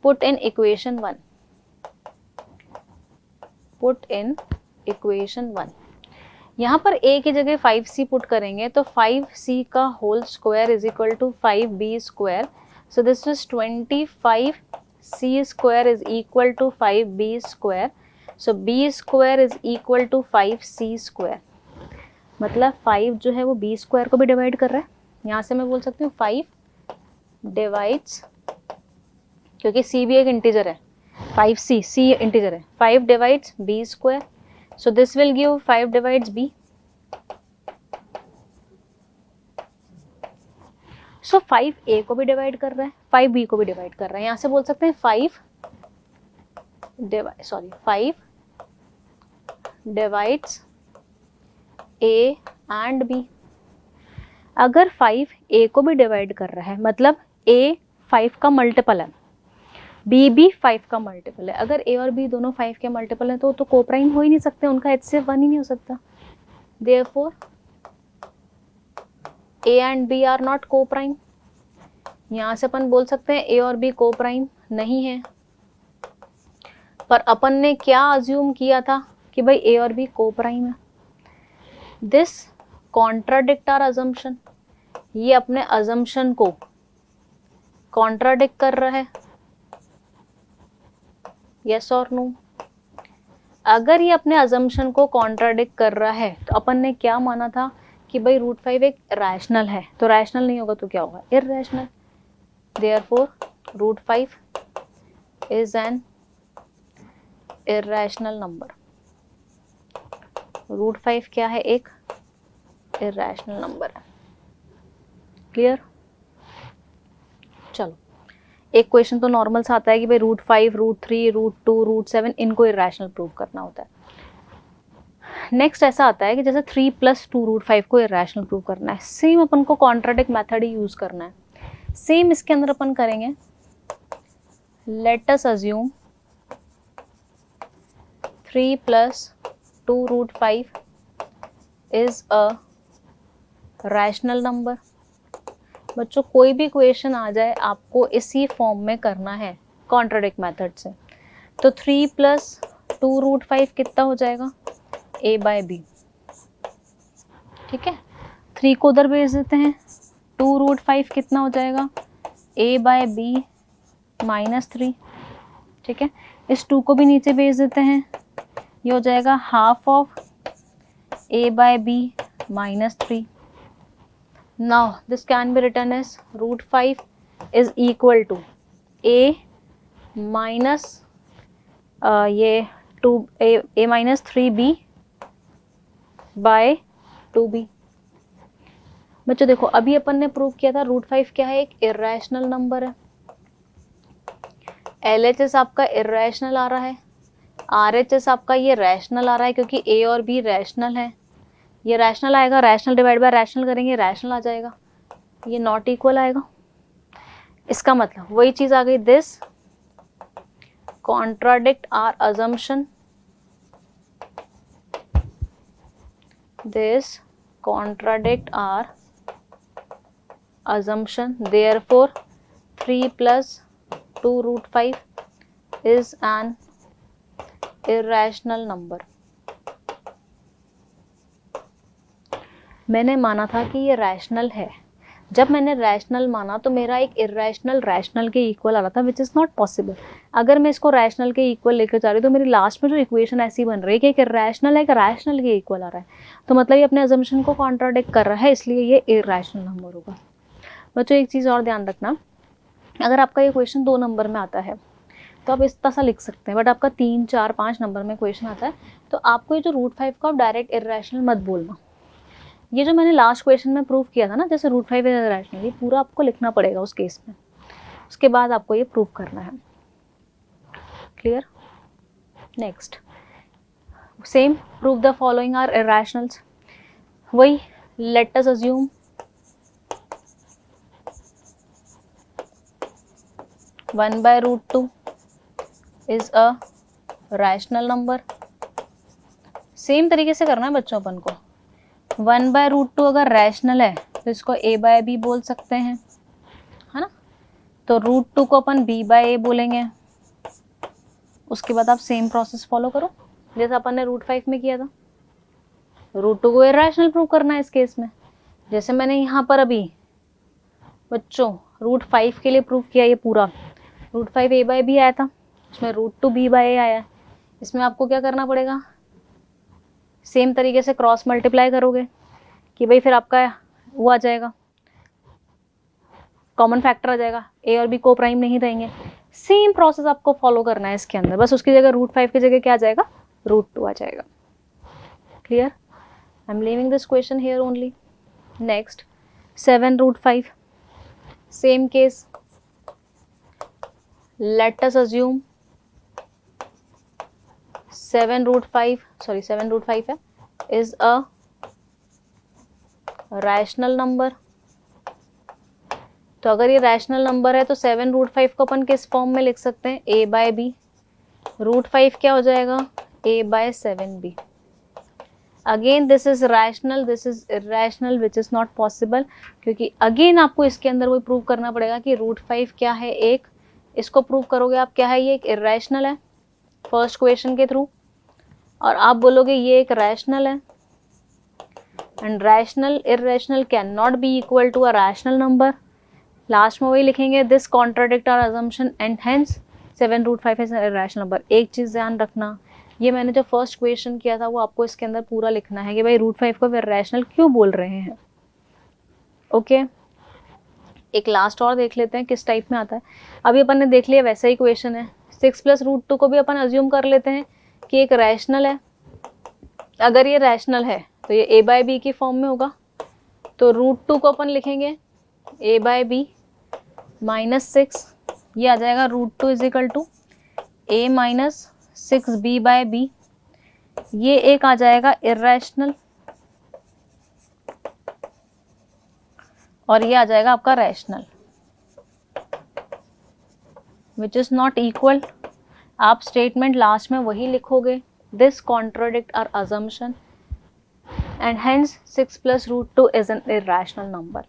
S1: Put in equation 1, put in equation 1। यहाँ पर A की जगह 5C पुट करेंगे तो 5C का whole square is equal to 5B square. So this is 25C square is equal to 5B square. So B square is equal to 5C square. मतलब 5 जो है वो B स्क्वायर को भी डिवाइड कर रहा है। यहाँ से मैं बोल सकती हूँ 5 डिवाइड्स, क्योंकि C भी एक इंटीजर है, 5C इंटीजर है, 5 divides B square. So this will give 5 divides B. So 5 A को भी डिवाइड कर रहा है, 5 B को भी डिवाइड कर रहा है। यहाँ से बोल सकते हैं 5 डिवाइड्स A एंड B। अगर 5 A को भी डिवाइड कर रहा है मतलब A 5 का मल्टीपल है, बी भी 5 का मल्टीपल है। अगर ए और बी दोनों 5 के मल्टीपल हैं तो कोप्राइम हो ही नहीं सकते, उनका HCF 1 ही नहीं हो सकता। Therefore a and b are not coprime. यहाँ से अपन बोल सकते हैं ए और बी कोप्राइम नहीं है, पर अपन ने क्या अज्यूम किया था कि भाई ए और बी कोप्राइम है। दिस कॉन्ट्राडिक्ट आवर अजम्पशन, ये अपने अजम्पशन को कॉन्ट्राडिक्ट कर रहा है, यस और नो। अगर ये अपने अजम्पशन को कॉन्ट्राडिक्ट कर रहा है तो अपन ने क्या माना था कि भाई √5 एक रैशनल है, तो रैशनल नहीं होगा तो क्या होगा, irrational. Therefore √5 is an irrational number. √5 क्या है, एक इररेशनल नंबर है। क्लियर? चलो, एक क्वेश्चन तो नॉर्मल सा आता है कि भाई √5, √3, √2, √7 इनको इररेशनल प्रूव करना होता है। नेक्स्ट ऐसा आता है कि जैसे 3 + 2 √5 को इररेशनल प्रूव करना है। सेम अपन को कॉन्ट्राडिक्ट मेथड ही यूज करना है। सेम इसके अंदर अपन करेंगे, late us assume 3 + 2 √5 is a rational number. बच्चों कोई भी क्वेश्चन आ जाए आपको इसी फॉर्म में करना है कॉन्ट्राडिक्ट मेथड से। तो 3 + 2 √5 कितना हो जाएगा, a/b। ठीक है, 3 को उधर भेज देते हैं, 2 √5 कितना हो जाएगा, a/b -3। ठीक है, इस 2 को भी नीचे भेज देते हैं, ये हो जाएगा half of a/b -3। Now this can be written as √5 is equal to a minus ये 2a minus 3b by 2b। बच्चों देखो अभी अपन ने प्रूव किया था √5 क्या है, एक इररेशनल नंबर है। LHS आपका इररेशनल आ रहा है, RHS आपका ये रैशनल आ रहा है क्योंकि a और b रैशनल है। ये रैशनल आएगा, रैशनल डिवाइड बाय रैशनल करेंगे, रैशनल आ जाएगा, ये नॉट इक्वल आएगा। इसका मतलब वही चीज आ गई, this contradict our assumption, this contradict our assumption, therefore 3 + 2 √5 is an irrational number। मैंने माना था कि ये रैशनल है। जब मैंने रैशनल माना तो मेरा एक इररेशनल रैशनल के इक्वल आ रहा था, विच इज़ नॉट पॉसिबल। अगर मैं इसको रैशनल के इक्वल लेकर जा रही हूँ तो मेरी लास्ट में जो इक्वेशन ऐसी बन रही है कि एक इररेशनल है, एक रैशनल के इक्वल आ रहा है, तो मतलब ये अपने अजम्पशन को कॉन्ट्राडिक्ट कर रहा है, इसलिए ये इररेशनल नंबर होगा। बच्चों एक चीज़ और ध्यान रखना, अगर आपका ये क्वेश्चन 2 नंबर में आता है तो आप इस तरह सा लिख सकते हैं, बट आपका 3, 4, 5 नंबर में क्वेश्चन आता है तो आपको ये जो √5 का डायरेक्ट इररेशनल मत बोलना। ये जो मैंने लास्ट क्वेश्चन में प्रूव किया था ना, जैसे √5 इररेशनल, ये पूरा आपको लिखना पड़ेगा उस केस में, उसके बाद आपको ये प्रूव करना है। Clear? Next same, prove the following are irrationals. वही, let us assume 1/√2 is a rational number. Same तरीके से करना है बच्चों अपन को। 1/√2 अगर रैशनल है तो इसको a/b बोल सकते हैं, है ना। तो √2 को अपन b/a बोलेंगे। उसके बाद आप सेम प्रोसेस फॉलो करो जैसा अपन ने √5 में किया था। √2 को इररेशनल प्रूव करना है इस केस में, जैसे मैंने यहाँ पर अभी बच्चों √5 के लिए प्रूव किया। ये पूरा √5 a/b आया था, इसमें √2 b/a आया है। इसमें आपको क्या करना पड़ेगा, सेम तरीके से क्रॉस मल्टीप्लाई करोगे कि भाई फिर आपका वो आ जाएगा, कॉमन फैक्टर आ जाएगा, a और b को प्राइम नहीं रहेंगे। सेम प्रोसेस आपको फॉलो करना है इसके अंदर, बस उसकी जगह √5 की जगह क्या आ जाएगा, √2 आ जाएगा। Clear? I am leaving this question here only. Next 7 √5, same case, late us assume 7 √5 है, इज अ रैशनल नंबर। तो अगर ये रैशनल नंबर है तो 7√5 को अपन किस फॉर्म में लिख सकते हैं, a/b। √5 क्या हो जाएगा, a/7b। Again this is rational, this is irrational, which is not possible, क्योंकि अगेन आपको इसके अंदर वही प्रूव करना पड़ेगा कि √5 क्या है, एक, इसको प्रूव करोगे आप क्या है, ये एक इरेशनल है फर्स्ट क्वेश्चन के थ्रू, और आप बोलोगे ये एक रैशनल है, and rational irrational can not be equal to a rational number. Last में वही लिखेंगे, this contradict our assumption and hence 7√5 is a rational number. एक चीज ध्यान रखना, ये मैंने जो फर्स्ट क्वेश्चन किया था वो आपको इसके अंदर पूरा लिखना है कि भाई √5 को फिर रैशनल क्यों बोल रहे हैं। ओके, एक लास्ट और देख लेते हैं किस टाइप में आता है। अभी अपन ने देख लिया वैसा ही क्वेश्चन है, 6 + √2 को भी अपन अज्यूम कर लेते हैं कि एक रैशनल है। अगर ये रैशनल है तो ये a/b की फॉर्म में होगा, तो √2 को अपन लिखेंगे a/b -6, ये आ जाएगा √2 = a - 6b/b। ये एक आ जाएगा इरेशनल और ये आ जाएगा आपका rational, which is not equal. आप स्टेटमेंट लास्ट में वही लिखोगे, this contradict our assumption and hence 6 + √2 is an irrational number.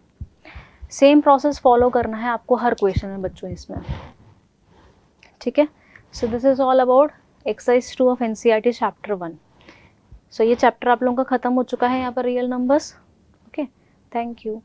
S1: Same process follow करना है आपको हर क्वेश्चन में बच्चों इसमें, ठीक है। So this is all about exercise 2 of NCERT chapter 1। सो ये चैप्टर आप लोगों का खत्म हो चुका है यहाँ पर real numbers. Okay, thank you.